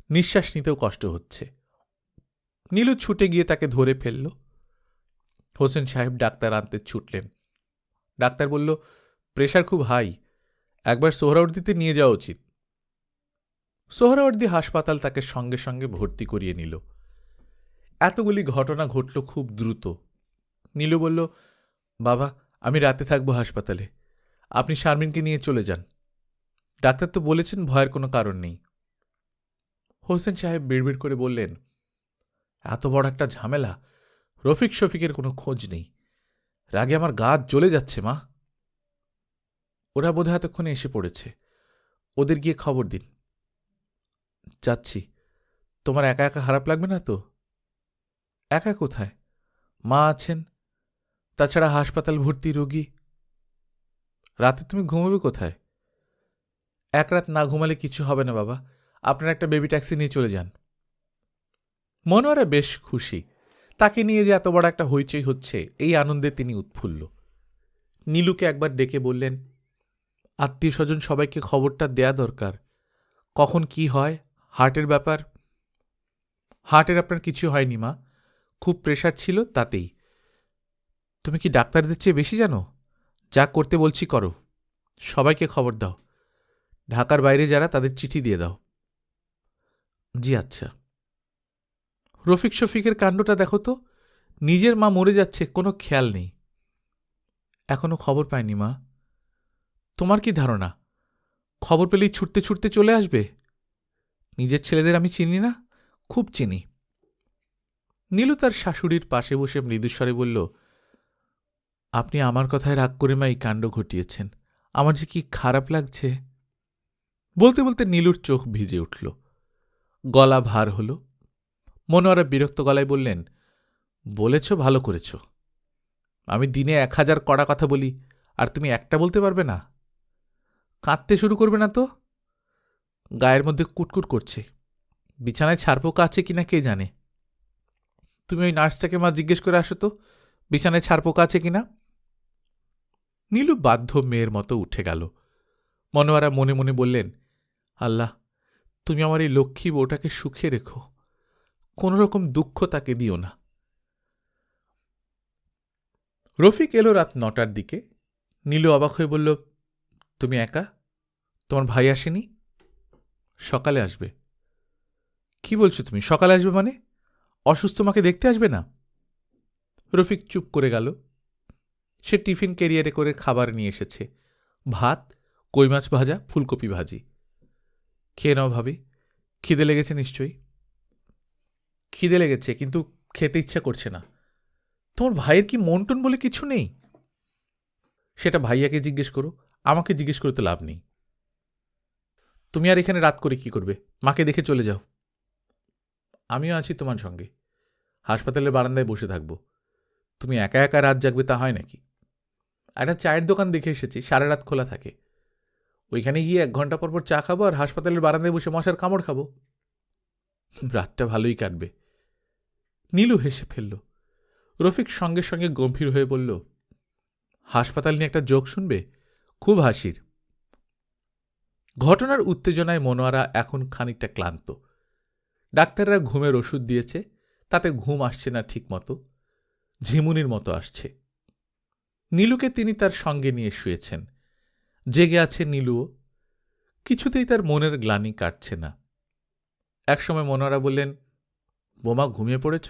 নিঃশ্বাস নিতেও কষ্ট হচ্ছে। নীলু ছুটে গিয়ে তাকে ধরে ফেলল। হোসেন সাহেব ডাক্তার আনতে ছুটলেন। ডাক্তার বলল, প্রেশার খুব হাই, একবার সোহরাওয়ার্দীতে নিয়ে যাওয়া উচিত। সোহরাওয়ার্দী হাসপাতাল তাকে সঙ্গে সঙ্গে ভর্তি করিয়ে নিল। এতগুলি ঘটনা ঘটল খুব দ্রুত। নীলু বলল, বাবা আমি রাতে থাকবো হাসপাতালে, আপনি শারমিনকে নিয়ে চলে যান। ডাক্তার তো বলেছেন ভয়ের কোনো কারণ নেই। হোসেন সাহেব বিড়বিড় করে বললেন, এত বড় একটা ঝামেলা, রফিক শফিকের কোনো খোঁজ নেই। রাগে আমার গা জ্বলে যাচ্ছে মা। ওরা বোধহয় এতক্ষণে এসে পড়েছে, ওদের গিয়ে খবর দিন। যাচ্ছি। তোমার একা একা খারাপ লাগবে না তো? একা কোথায়, মা আছেন, তাছাড়া হাসপাতাল ভর্তি রোগী। রাতে তুমি ঘুমাবে কোথায়? এক রাত না ঘুমালে কিছু হবে না বাবা, আপনার একটা বেবি ট্যাক্সি নিয়ে চলে যান। মনোয়ারা বেশ খুশি, তাকে নিয়ে যে এত বড় একটা হইচই হচ্ছে, এই আনন্দে তিনি উৎফুল্ল। নীলুকে একবার ডেকে বললেন, আত্মীয় স্বজন সবাইকে খবরটা দেয়া দরকার, কখন কি হয়। হার্টের ব্যাপার। হার্টের আপনার কিছু হয়নি মা, খুব প্রেশার ছিল তাতেই। তুমি কি ডাক্তারদের চেয়ে বেশি জানো? যা করতে বলছি করো, সবাইকে খবর দাও, ঢাকার বাইরে যারা তাদের চিঠি দিয়ে দাও। জি আচ্ছা। রফিক শফিকের কাণ্ডটা দেখো তো, নিজের মা মরে যাচ্ছে, কোনো খেয়াল নেই। এখনো খবর পায়নি মা। তোমার কি ধারণা খবর পেলেই ছুটতে ছুটতে চলে আসবে? নিজের ছেলেদের আমি চিনি না? খুব চিনি। নীলু তার শাশুড়ির পাশে বসে মৃদুস্বরে বলল, আপনি আমার কথায় রাগ করে মা এই কাণ্ড ঘটিয়েছেন, আমার যে কি খারাপ লাগছে। বলতে বলতে নীলুর চোখ ভিজে উঠল, গলা ভার হল। মনোয়ারা বিরক্ত গলায় বললেন, বলেছ ভালো করেছ। আমি দিনে 1000 কড়া কথা বলি, আর তুমি একটা বলতে পারবে না? কাঁদতে শুরু করবে না তো? গায়ের মধ্যে কুটকুট করছে, বিছানায় ছারপোকা আছে কিনা কে জানে। তুমি ওই নার্সটাকে মা জিজ্ঞেস করে আসো তো, বিছানায় ছারপোকা আছে কিনা। নীলু বাধ্য মেয়ের মতো উঠে গেল। মনোয়ারা মনে মনে বললেন, আল্লাহ, তুমি আমার এই লক্ষ্মী বউটাকে সুখে রেখো, কোন রকম দুঃখ তাকে দিও না। রফিক এলো রাত 9টার দিকে। নীলু অবাক হয়ে বলল, তুমি একা? তোমার ভাই আসেনি? সকালে আসবে। কি বলছো তুমি, সকালে আসবে মানে? অসুস্থ মাকে দেখতে আসবে না? রফিক চুপ করে গেল। সে টিফিন ক্যারিয়ারে করে খাবার নিয়ে এসেছে, ভাত, কই মাছ ভাজা, ফুলকপি ভাজি। খেয়ে নাও ভাবি, খিদে লেগেছে নিশ্চয়ই। খিদে লেগেছে, কিন্তু খেতে ইচ্ছা করছে না। তোমার ভাইয়ের কি মন টন বলে কিছু নেই? সেটা ভাইয়াকে জিজ্ঞেস করো, আমাকে জিজ্ঞেস করে তো লাভ নেই। তুমি আর এখানে রাত করে কি করবে? মাকে দেখে চলে যাও। আমিও আছি তোমার সঙ্গে, হাসপাতালের বারান্দায় বসে থাকব। তুমি একা একা রাত জাগবে তা হয় নাকি? একটা চায়ের দোকান দেখে এসেছি, সারা রাত খোলা থাকে। ওইখানে গিয়ে 1 ঘন্টা পর পর চা খাবো, আর হাসপাতালের বারান্দায় বসে মশার কামড় খাবো। রাতটা ভালোই কাটবে। নীলু হেসে ফেলল। রফিক সঙ্গে সঙ্গে গম্ভীর হয়ে বলল, হাসপাতাল নিয়ে একটা জোক শুনবে, খুব হাসির। ঘটনার উত্তেজনায় মনোয়ারা এখন খানিকটা ক্লান্ত। ডাক্তাররা ঘুমের ওষুধ দিয়েছে, তাতে ঘুম আসছে না ঠিক মতো, ঝিমুনির মতো আসছে। নীলুকে তিনি তার সঙ্গে নিয়ে শুয়েছেন। জেগে আছে নীলুও, কিছুতেই তার মনের গ্লানি কাটছে না। একসময় মনোয়ারা বললেন, বোমা ঘুমিয়ে পড়েছ?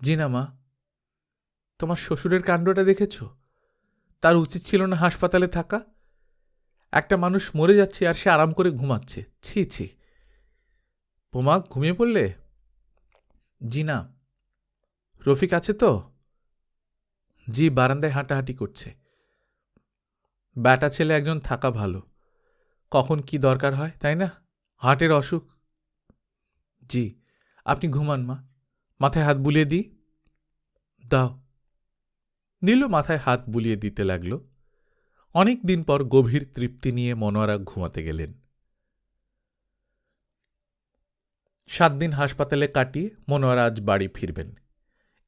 জি না মা। তোমার শ্বশুরের কাণ্ডটা দেখেছ? তার উচিত ছিল না হাসপাতালে থাকা? একটা মানুষ মরে যাচ্ছে আর সে আরাম করে ঘুমাচ্ছে, ছি ছি। বোমা ঘুমিয়ে পড়লে? জি না। রফিক আছে তো? জি, বারান্দায় হাঁটাহাঁটি করছে। ব্যাটা ছেলে একজন থাকা ভালো, কখন কি দরকার হয়, তাই না? হার্টের অসুখ। জি, আপনি ঘুমান মা, মাথায় হাত বুলিয়ে দিই। দাও। নীলু মাথায় হাত বুলিয়ে দিতে লাগল। অনেক দিন পর গভীর তৃপ্তি নিয়ে মনোয়ারা ঘুমাতে গেলেন। 7 দিন হাসপাতালে কাটিয়ে মনোয়ারা আজ বাড়ি ফিরবেন।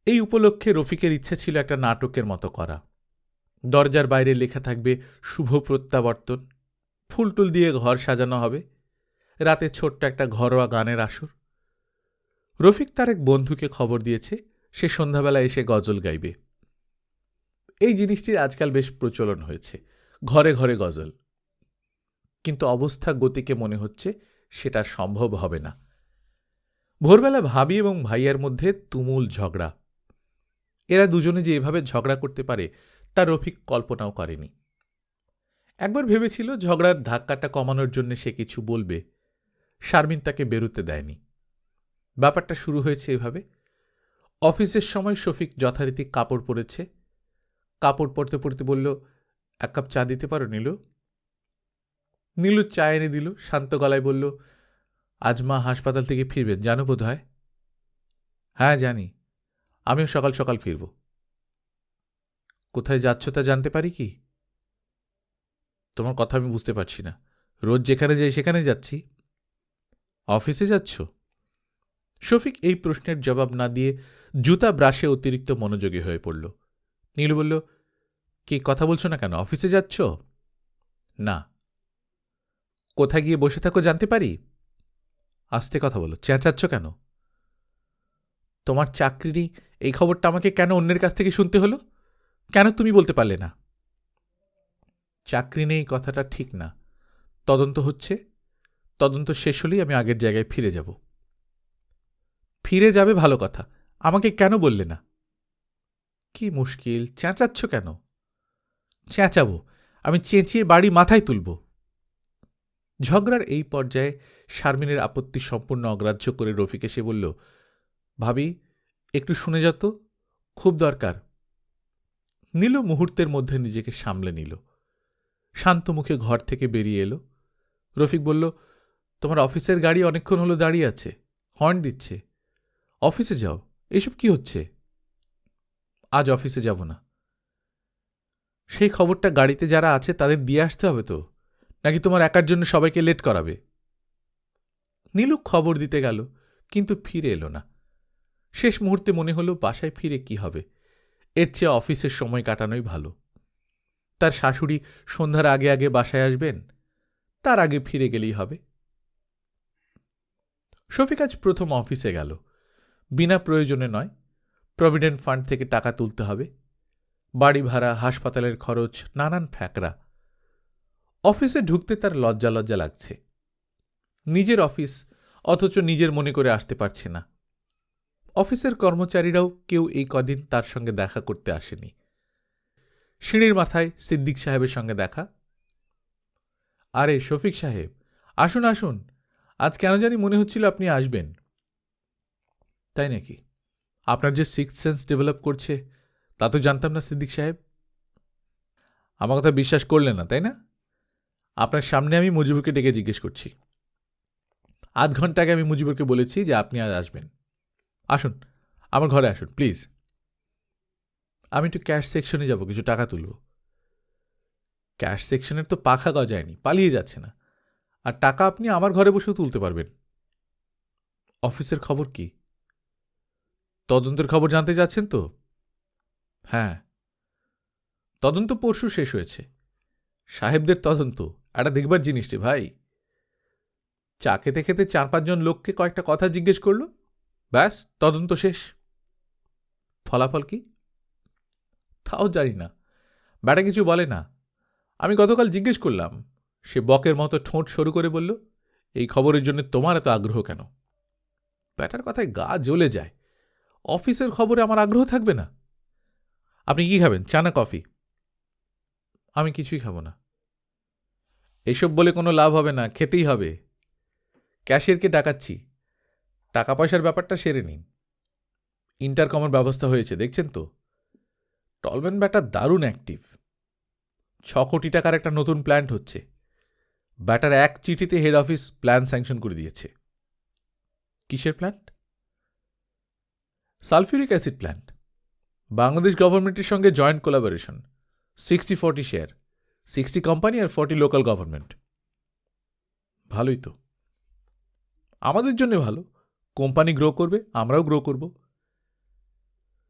এই উপলক্ষে রফিকের ইচ্ছে ছিল একটা নাটকের মতো করা। দরজার বাইরে লেখা থাকবে শুভ প্রত্যাবর্তন, ফুলটুল দিয়ে ঘর সাজানো হবে, রাতে ছোট্ট একটা ঘরোয়া গানের আসর। রফিক তার এক বন্ধুকে খবর দিয়েছে, সে সন্ধ্যাবেলা এসে গজল গাইবে। এই জিনিসটির আজকাল বেশ প্রচলন হয়েছে, ঘরে ঘরে গজল। কিন্তু অবস্থা গতিকে মনে হচ্ছে সেটা সম্ভব হবে না। ভোরবেলা ভাবি এবং ভাইয়ার মধ্যে তুমুল ঝগড়া। এরা দুজনে যে এভাবে ঝগড়া করতে পারে তা রফিক কল্পনাও করেনি। একবার ভেবেছিল ঝগড়ার ধাক্কাটা কমানোর জন্য সে কিছু বলবে, শারমিন তাকে বেরুতে দেয়নি। ব্যাপারটা শুরু হয়েছে এভাবে। অফিসের সময় শফিক যথারীতি কাপড় পরেছে। কাপড় পরতে পরতে বলল, 1 কাপ চা দিতে পারো নীলু? নীলু চা এনে দিল, শান্ত গলায় বলল, আজ মা হাসপাতাল থেকে ফিরবেন জানো বোধ হয়? হ্যাঁ জানি, আমিও সকাল সকাল ফিরব। কোথায় যাচ্ছ তা জানতে পারি কি? তোমার কথা আমি বুঝতে পারছি না। রোজ যেখানে যাই সেখানে যাচ্ছি। অফিসে যাচ্ছ? শফিক এই প্রশ্নের জবাব না দিয়ে জুতা ব্রাশে অতিরিক্ত মনোযোগী হয়ে পড়ল। নীলু বলল, কি কথা বলছো না কেন? অফিসে যাচ্ছ? না। কোথায় গিয়ে বসে থাকো জানতে পারি? আস্তে কথা বলো, চেঁচাচ্ছ কেন? তোমার চাকরিরই এই খবরটা আমাকে কেন অন্যের কাছ থেকে শুনতে হলো? কেন তুমি বলতে পারলে না? চাকরি নেই কথাটা ঠিক না। তদন্ত হচ্ছে, তদন্ত শেষ হলেই আমি আগের জায়গায় ফিরে যাব। ফিরে যাবে ভালো কথা, আমাকে কেন বললে না? কি মুশকিল, চেঁচাচ্ছ কেন? চেঁচাবো? আমি চেঁচিয়ে বাড়ি মাথায় তুলব। ঝগড়ার এই পর্যায়ে শারমিনের আপত্তি সম্পূর্ণ অগ্রাহ্য করে রফিক এসে বলল, ভাবি একটু শুনে যা তো, খুব দরকার। নীলু মুহূর্তের মধ্যে নিজেকে সামলে নিল, শান্ত মুখে ঘর থেকে বেরিয়ে এলো। রফিক বলল, তোমার অফিসের গাড়ি অনেকক্ষণ হলো দাঁড়িয়ে আছে, হর্ন দিচ্ছে। অফিসে যাও। এসব কি হচ্ছে? আজ অফিসে যাব না। সেই খবরটা গাড়িতে যারা আছে তাদের দিয়ে আসতে হবে তো, নাকি তোমার একার জন্য সবাইকে লেট করাবে? নীলু খবর দিতে গেল, কিন্তু ফিরে এলো না। শেষ মুহূর্তে মনে হলো বাসায় ফিরে কি হবে, এর চেয়ে অফিসের সময় কাটানোই ভালো। তার শাশুড়ি সন্ধ্যার আগে আগে বাসায় আসবেন, তার আগে ফিরে গেলেই হবে। শফিক আজ প্রথম অফিসে গেল। বিনা প্রয়োজনে নয়, প্রভিডেন্ট ফান্ড থেকে টাকা তুলতে হবে। বাড়ি ভাড়া, হাসপাতালের খরচ, নানান ফ্যাকরা। অফিসে ঢুকতে তার লজ্জা লজ্জা লাগছে। নিজের অফিস, অথচ নিজের মনে করে আসতে পারছে না। অফিসের কর্মচারীরাও কেউ এই কদিন তার সঙ্গে দেখা করতে আসেনি। সিঁড়ির মাথায় সিদ্দিক সাহেবের সঙ্গে দেখা। আরে শফিক সাহেব, আসুন আসুন, আজ কেন জানি মনে হচ্ছিল আপনি আসবেন। তাই নাকি? আপনার যে সিক্সথ সেন্স ডেভেলপ করছে তা তো জানতাম না সিদ্দিক সাহেব। আমার কথা বিশ্বাস করলেন না, তাই না? আপনার সামনে আমি মুজিবুরকে ডেকে জিজ্ঞেস করছি। আধ ঘন্টা আগে আমি মুজিবুরকে বলেছি যে আপনি আজ আসবেন। আসুন, আমার ঘরে আসুন প্লিজ। আমি একটু ক্যাশ সেকশনে যাব, কিছু টাকা তুলব। ক্যাশ সেকশনের তো পাখা গজায়নি, পালিয়ে যাচ্ছে না। আর টাকা আপনি আমার ঘরে বসেও তুলতে পারবেন। অফিসের খবর কি? তদন্তের খবর জানতে যাচ্ছেন তো? হ্যাঁ, তদন্ত পরশু শেষ হয়েছে। সাহেবদের তদন্ত একটা দেখবার জিনিস রে ভাই। চা খেতে খেতে 4-5 জন লোককে কয়েকটা কথা জিজ্ঞেস করল, ব্যাস তদন্ত শেষ। ফলাফল কি? তাও জানি না, ব্যাটা কিছু বলে না। আমি গতকাল জিজ্ঞেস করলাম, সে বকের মতো ঠোঁট সরু করে বলল, এই খবরের জন্য তোমার এত আগ্রহ কেন? ব্যাটার কথায় গা জ্বলে যায়। অফিসের খবরে আমার আগ্রহ থাকবে না? আপনি কি খাবেন, চা না কফি? আমি কিছুই খাবো না। এসব বলে কোনো লাভ হবে না, খেতেই হবে। ক্যাশিয়ারকে ডাকাচ্ছি, টাকা পয়সার ব্যাপারটা সেরে নিন। ইন্টারকমের ব্যবস্থা হয়েছে, দেখছেন তো? টলম্যান ব্যাটা দারুণ অ্যাক্টিভ। 6 কোটি টাকার একটা নতুন প্ল্যান্ট হচ্ছে। ব্যাটার এক চিঠিতে হেড অফিস প্ল্যান স্যাংশন করে দিয়েছে। কিসের plant? Sulphuric acid plant. Bangladesh গভর্নমেন্টের সঙ্গে জয়েন্ট কোলাবোরেশন। 60-40 শেয়ার, 60 কোম্পানি আর 40 লোকাল গভর্নমেন্ট। ভালোই তো, আমাদের জন্য ভালো। কোম্পানি গ্রো করবে, আমরাও গ্রো করব।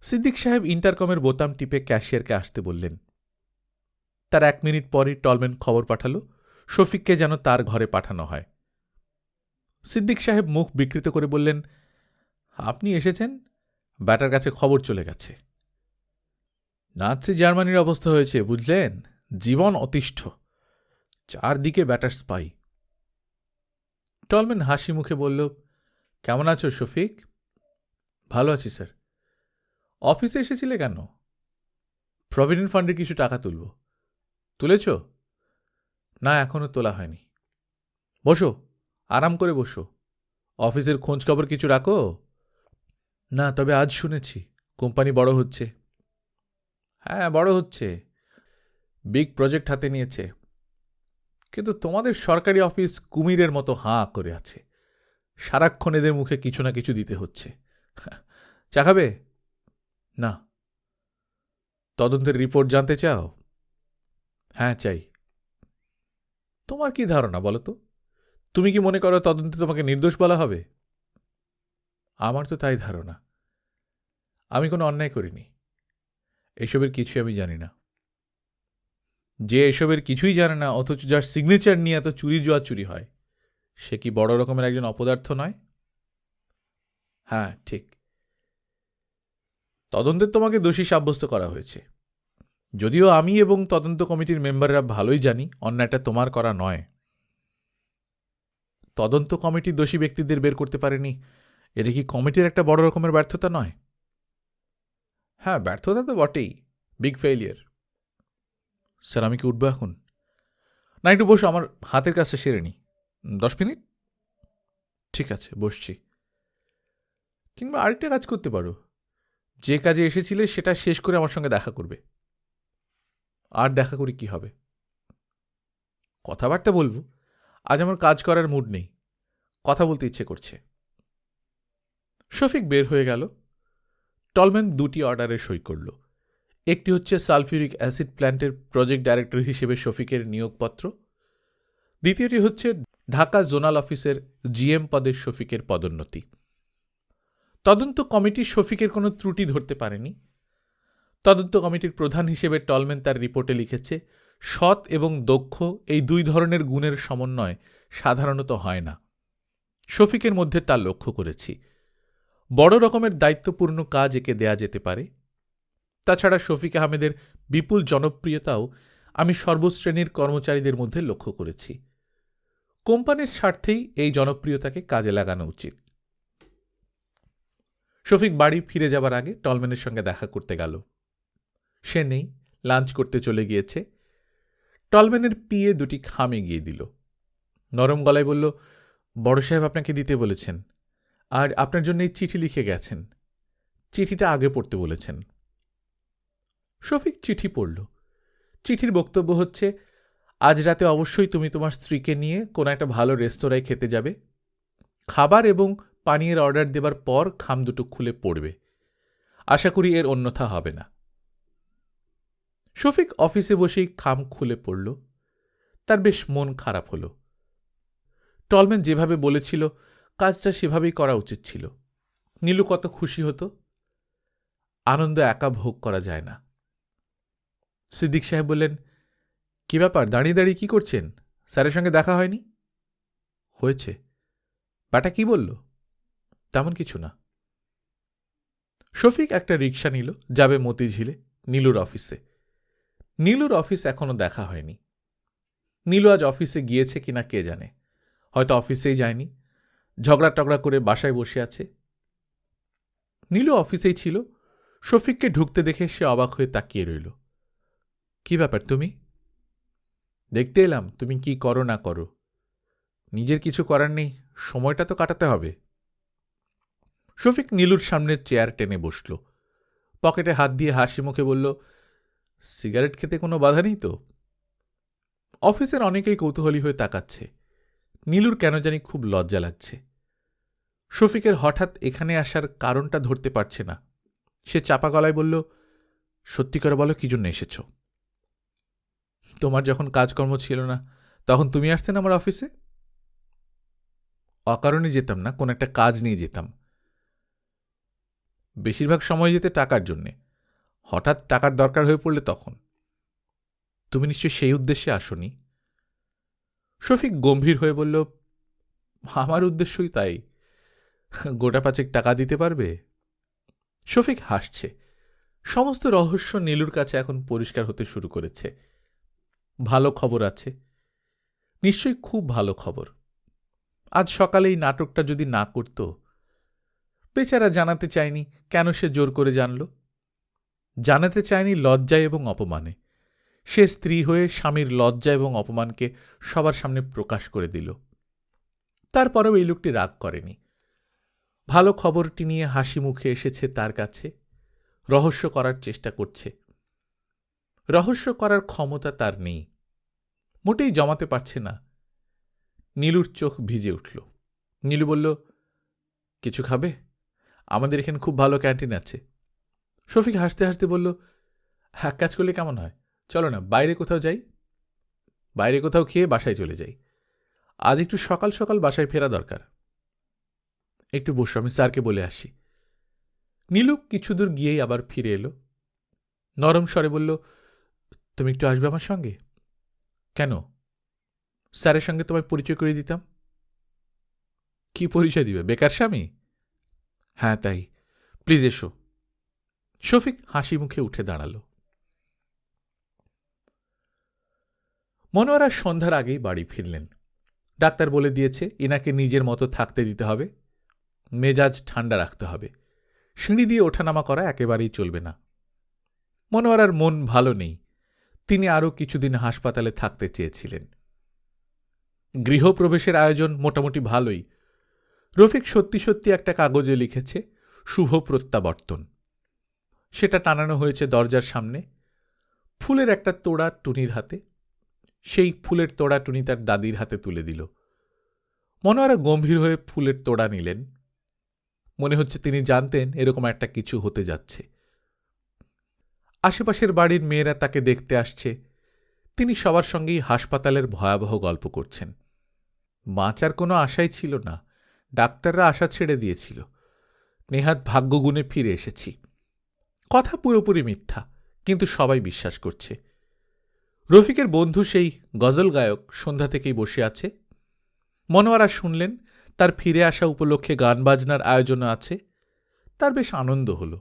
সিদ্দিক সাহেব ইন্টারকমের বোতাম টিপে ক্যাশিয়ারকে আসতে বললেন। তার 1 মিনিট পরই টলম্যান খবর পাঠালো শফিককে যেন তার ঘরে পাঠানো হয়। সিদ্দিক সাহেব মুখ বিকৃত করে বললেন, আপনি এসেছেন? ব্যাটার কাছে খবর চলে গেছে। নাৎসি জার্মানির অবস্থা হয়েছে, বুঝলেন? জীবন অতিষ্ঠ, চারদিকে ব্যাটার স্পাই। টলম্যান হাসি মুখে বলল, কেমন আছো শফিক? ভালো আছি স্যার। অফিসে এসেছিলে কেন? প্রভিডেন্ট ফান্ডে কিছু টাকা তুলব। তুলেছ? না, এখনো তোলা হয়নি। বসো, আরাম করে বসো। অফিসের খোঁজ খবর কিছু রাখো? না, তবে আজ শুনেছি কোম্পানি বড় হচ্ছে। হ্যাঁ, বড় হচ্ছে, বিগ প্রজেক্ট হাতে নিয়েছে। কিন্তু তোমাদের সরকারি অফিস কুমিরের মতো হাঁ করে আছে। সারাক্ষণ এদের মুখে কিছু না কিছু দিতে হচ্ছে। চা খাবে? না। তদন্তের রিপোর্ট জানতে চাও? হ্যাঁ, চাই। তোমার কি ধারণা বলো তো? তুমি কি মনে করো তদন্তে তোমাকে নির্দোষ বলা হবে? আমার তো তাই ধারণা। আমি কোনো অন্যায় করিনি। এসবের কিছুই আমি জানি না। যে এসবের কিছুই জানে না অথচ যার সিগনেচার নিয়ে এত চুরি জোয়াচুরি হয়, সে কি বড় রকমের একজন অপদার্থ নয়? হ্যাঁ, ঠিক। তদন্তে তোমাকে দোষী সাব্যস্ত করা হয়েছে, যদিও আমি এবং তদন্ত কমিটির মেম্বাররা ভালোই জানি অন্যায়টা তোমার করা নয়। তদন্ত কমিটি দোষী ব্যক্তিদের বের করতে পারেনি, এটা কি কমিটির একটা বড় রকমের ব্যর্থতা নয়? হ্যাঁ, ব্যর্থতা তো বটেই, বিগ ফেইলিয়ার। স্যার, আমি কি উঠবো এখন? না, একটু বসো, আমার হাতের কাছে সেরে নি। 10 মিনিট? ঠিক আছে, বসছি। কিংবা আরেকটা কাজ করতে পারো, যে কাজে এসেছিলে সেটা শেষ করে আমার সঙ্গে দেখা করবে। আর দেখা করে কি হবে? কথাবার্তা বলবো। আজ আমার কাজ করার মুড নেই, কথা বলতে ইচ্ছে করছে। শফিক বের হয়ে গেল। টলম্যান 2টি অর্ডারে সই করল। একটি হচ্ছে সালফিউরিক অ্যাসিড প্ল্যান্টের প্রজেক্ট ডাইরেক্টর হিসেবে শফিকের নিয়োগপত্র। দ্বিতীয়টি হচ্ছে ঢাকা জোনাল অফিসের জিএম পদে শফিকের পদোন্নতি। তদন্ত কমিটি শফিকের কোনো ত্রুটি ধরতে পারেনি। তদন্ত কমিটির প্রধান হিসেবে টলম্যান তার রিপোর্টে লিখেছে, সৎ এবং দক্ষ এই দুই ধরনের গুণের সমন্বয় সাধারণত হয় না। শফিকের মধ্যে তা লক্ষ্য করেছি। বড় রকমের দায়িত্বপূর্ণ কাজ একে দেয়া যেতে পারে। তাছাড়া শফিক আহমেদের বিপুল জনপ্রিয়তাও আমি সর্বশ্রেণীর কর্মচারীদের মধ্যে লক্ষ্য করেছি। কোম্পানির স্বার্থেই এই জনপ্রিয়তাকে কাজে লাগানো উচিত। শফিক বাড়ি ফিরে যাবার আগে টলম্যানের সঙ্গে দেখা করতে গেল। সে নেই, লাঞ্চ করতে চলে গিয়েছে। টলম্যানের পিএ 2টি খাম এগিয়ে দিল। নরম গলায় বলল, বড় সাহেব আপনাকে দিতে বলেছেন, আর আপনার জন্য এই চিঠি লিখে গেছেন। চিঠিটা আগে পড়তে বলেছেন। শফিক চিঠি পড়ল। চিঠির বক্তব্য হচ্ছে, আজ রাতে অবশ্যই তুমি তোমার স্ত্রীকে নিয়ে কোনো একটা ভালো রেস্তোরাঁয় খেতে যাবে। খাবার এবং পানীয়ের অর্ডার দেবার পর খাম দুটো খুলে পড়বে। আশা করি এর অন্যথা হবে না। শফিক অফিসে বসেই খাম খুলে পড়ল। তার বেশ মন খারাপ হল। টলম্যান যেভাবে বলেছিল কাজটা সেভাবেই করা উচিত ছিল। নীলু কত খুশি হতো। আনন্দ একা ভোগ করা যায় না। সিদ্দিক সাহেব বললেন, কি ব্যাপার, দাঁড়িয়ে দাঁড়িয়ে কি করছেন? স্যারের সঙ্গে দেখা হয়নি? হয়েছে। ব্যাটা কি বলল? তেমন কিছু না। শফিক একটা রিকশা নিল, যাবে মতিঝিলে, নীলুর অফিসে। নীলুর অফিস এখনো দেখা হয়নি। নীলু আজ অফিসে গিয়েছে কিনা কে জানে, হয়তো অফিসেই যায়নি, ঝগড়া টগড়া করে বাসায় বসে আছে। নীলু অফিসেই ছিল। শফিককে ঢুকতে দেখে সে অবাক হয়ে তাকিয়ে রইল। কি ব্যাপার তুমি? দেখতে এলাম তুমি কি করো না করো। নিজের কিছু করার নেই, সময়টা তো কাটাতে হবে। শফিক নীলুর সামনের চেয়ার টেনে বসল। পকেটে হাত দিয়ে হাসি মুখে বলল, সিগারেট খেতে কোনো বাধা নেই তো? অফিসের অনেকেই কৌতূহলী হয়ে তাকাচ্ছে। নীলুর কেন জানি খুব লজ্জা লাগছে। শফিকের হঠাৎ এখানে আসার কারণটা ধরতে পারছে না। সে চাপা গলায় বলল, সত্যি করে বলো কি জন্য এসেছ? তোমার যখন কাজকর্ম ছিল না তখন তুমি আসতে না আমার অফিসে? অকারণে যেতাম না, কোন একটা কাজ নিয়ে যেতাম। বেশিরভাগ সময় যেতে টাকার জন্যে, হঠাৎ টাকার দরকার হয়ে পড়লে তখন। তুমি নিশ্চয় সেই উদ্দেশ্যে আসনি? শফিক গম্ভীর হয়ে বলল, আমার উদ্দেশ্যই তাই। গোটা 5 টাকা দিতে পারবে? শফিক হাসছে। সমস্ত রহস্য নীলুর কাছে এখন পরিষ্কার হতে শুরু করেছে। ভালো খবর আছে, নিশ্চয়ই খুব ভালো খবর। আজ সকালে এই নাটকটা যদি না করত। বেচারা জানাতে চায়নি কেন সে জোর করে জানল। জানাতে চায়নি লজ্জায় এবং অপমানে। সে স্ত্রী হয়ে স্বামীর লজ্জা এবং অপমানকে সবার সামনে প্রকাশ করে দিল। তারপরেও এই লোকটি রাগ করেনি। ভালো খবরটি নিয়ে হাসি মুখে এসেছে তার কাছে, রহস্য করার চেষ্টা করছে। রহস্য করার ক্ষমতা তার নেই, মোটেই জমাতে পারছে না। নীলুর চোখ ভিজে উঠল। নীলু বলল, কিছু খাবে? আমাদের এখানে খুব ভালো ক্যান্টিন আছে। শফিক হাসতে হাসতে বলল, এক কাজ করলে কেমন হয়, চলো না বাইরে কোথাও যাই। বাইরে কোথাও খেয়ে বাসায় চলে যাই। আজ একটু সকাল সকাল বাসায় ফেরা দরকার। একটু বসো, আমি স্যারকে বলে আসি। নীলু কিছু দূর গিয়েই আবার ফিরে এলো। নরম স্বরে বলল, তুমি একটু আসবে আমার সঙ্গে? কেন? স্যারের সঙ্গে তোমায় পরিচয় করিয়ে দিতাম। কি পরিচয় দিবে, বেকার স্বামী? হ্যাঁ তাই, প্লিজ এসো। শফিক হাসি মুখে উঠে দাঁড়াল। মনোয়ারা সন্ধ্যার আগেই বাড়ি ফিরলেন। ডাক্তার বলে দিয়েছে ইনাকে নিজের মতো থাকতে দিতে হবে, মেজাজ ঠান্ডা রাখতে হবে, সিঁড়ি দিয়ে ওঠানামা করা একেবারেই চলবে না। মনোয়ারার মন ভালো নেই, তিনি আরও কিছুদিন হাসপাতালে থাকতে চেয়েছিলেন। গৃহপ্রবেশের আয়োজন মোটামুটি ভালোই। রফিক সত্যি সত্যি একটা কাগজে লিখেছে শুভ প্রত্যাবর্তন। সেটা টানানো হয়েছে দরজার সামনে। ফুলের একটা তোড়া টুনির হাতে। সেই ফুলের তোড়া টুনি তার দাদির হাতে তুলে দিল। মনোয়ারা গম্ভীর হয়ে ফুলের তোড়া নিলেন। মনে হচ্ছে তিনি জানতেন এরকম একটা কিছু হতে যাচ্ছে। আশেপাশের বাড়ির মেয়েরা তাকে দেখতে আসছে। তিনি সবার সঙ্গেই হাসপাতালের ভয়াবহ গল্প করছেন। বাঁচার কোনো আশাই ছিল না, ডাক্তাররা আশা ছেড়ে দিয়েছিল। নেহাত ভাগ্যগুণে ফিরে এসেছি। কথা পুরোপুরি মিথ্যা, কিন্তু সবাই বিশ্বাস করছে। রফিকের বন্ধু সেই গজল গায়ক সন্ধ্যা থেকেই বসে আছে। মনোয়ারা শুনলেন তার ফিরে আসা উপলক্ষে গান বাজনার আয়োজন আছে। তার বেশ আনন্দ হল।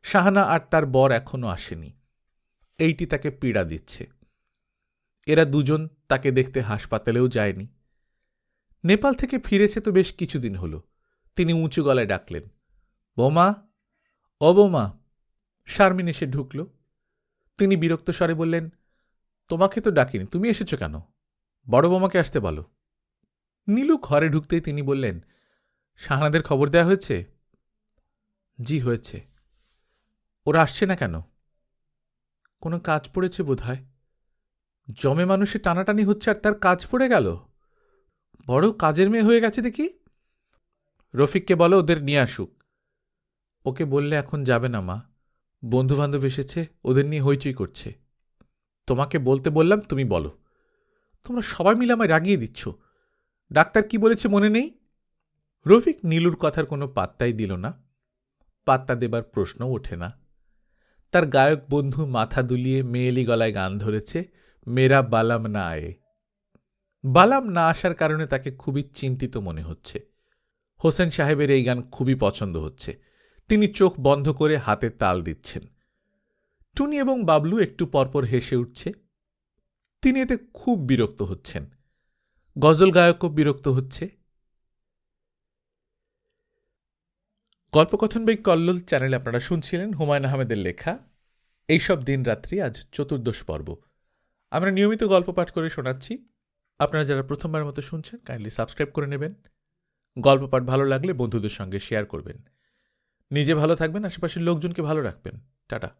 শাহানা আর তার বর এখনো আসেনি, এইটি তাকে পীড়া দিচ্ছে। এরা দুজন তাকে দেখতে হাসপাতালেও যায়নি। নেপাল থেকে ফিরেছে তো বেশ কিছুদিন হল। তিনি উঁচু গলায় ডাকলেন, বৌমা, ও বৌমা। শারমিন এসে ঢুকল। তিনি বিরক্ত স্বরে বললেন, তোমাকে তো ডাকিনি, তুমি এসেছ কেন? বড় বৌমাকে আসতে বলো। নীলু ঘরে ঢুকতেই তিনি বললেন, শাহানাদের খবর দেয়া হয়েছে? জি হয়েছে। ওরা আসছে না কেন? কোনো কাজ পড়েছে বোধহয়। জমে মানুষে টানাটানি হচ্ছে আর তার কাজ পড়ে গেল? বড় কাজের মেয়ে হয়ে গেছে দেখি। রফিককে বলো ওদের নিয়ে আসুক। ওকে বললে এখন যাবে না মা, বন্ধুবান্ধব এসেছে, ওদের নিয়ে হইচই করছে। তোমাকে বলতে বললাম, তুমি বলো। তোমরা সবাই মিলে আমায় রাগিয়ে দিচ্ছ। ডাক্তার কি বলেছে মনে নেই? রফিক নীলুর কথার কোনো পাত্তাই দিল না। পাত্তা দেবার প্রশ্নও ওঠে না। তার গায়ক বন্ধু মাথা দুলিয়ে মেয়েলি গলায় গান ধরেছে, মেরা বালাম না আয়ে। বালাম না আসার কারণে তাকে খুবই চিন্তিত মনে হচ্ছে। হোসেন সাহেবের এই গান খুবই পছন্দ হচ্ছে। তিনি চোখ বন্ধ করে হাতে তাল দিচ্ছেন। টুনি এবং বাবলু একটু পরপর হেসে উঠছে। তিনি এতে খুব বিরক্ত হচ্ছেন। গজল গায়কও বিরক্ত হচ্ছে। গল্পকথন বই কল্লোল চ্যানেলে আপনারা শুনছিলেন হুমায়ুন আহমেদের লেখা এইসব দিন রাত্রি, আজ চতুর্দশ পর্ব। আমরা নিয়মিত গল্প পাঠ করে শোনাচ্ছি। আপনারা যারা প্রথমবার মতো শুনছেন কাইন্ডলি সাবস্ক্রাইব করে নেবেন। গল্প পাঠ ভালো লাগলে বন্ধুদের সঙ্গে শেয়ার করবেন। নিজে ভালো থাকবেন, আশেপাশের লোকজনকে ভালো রাখবেন। টাটা।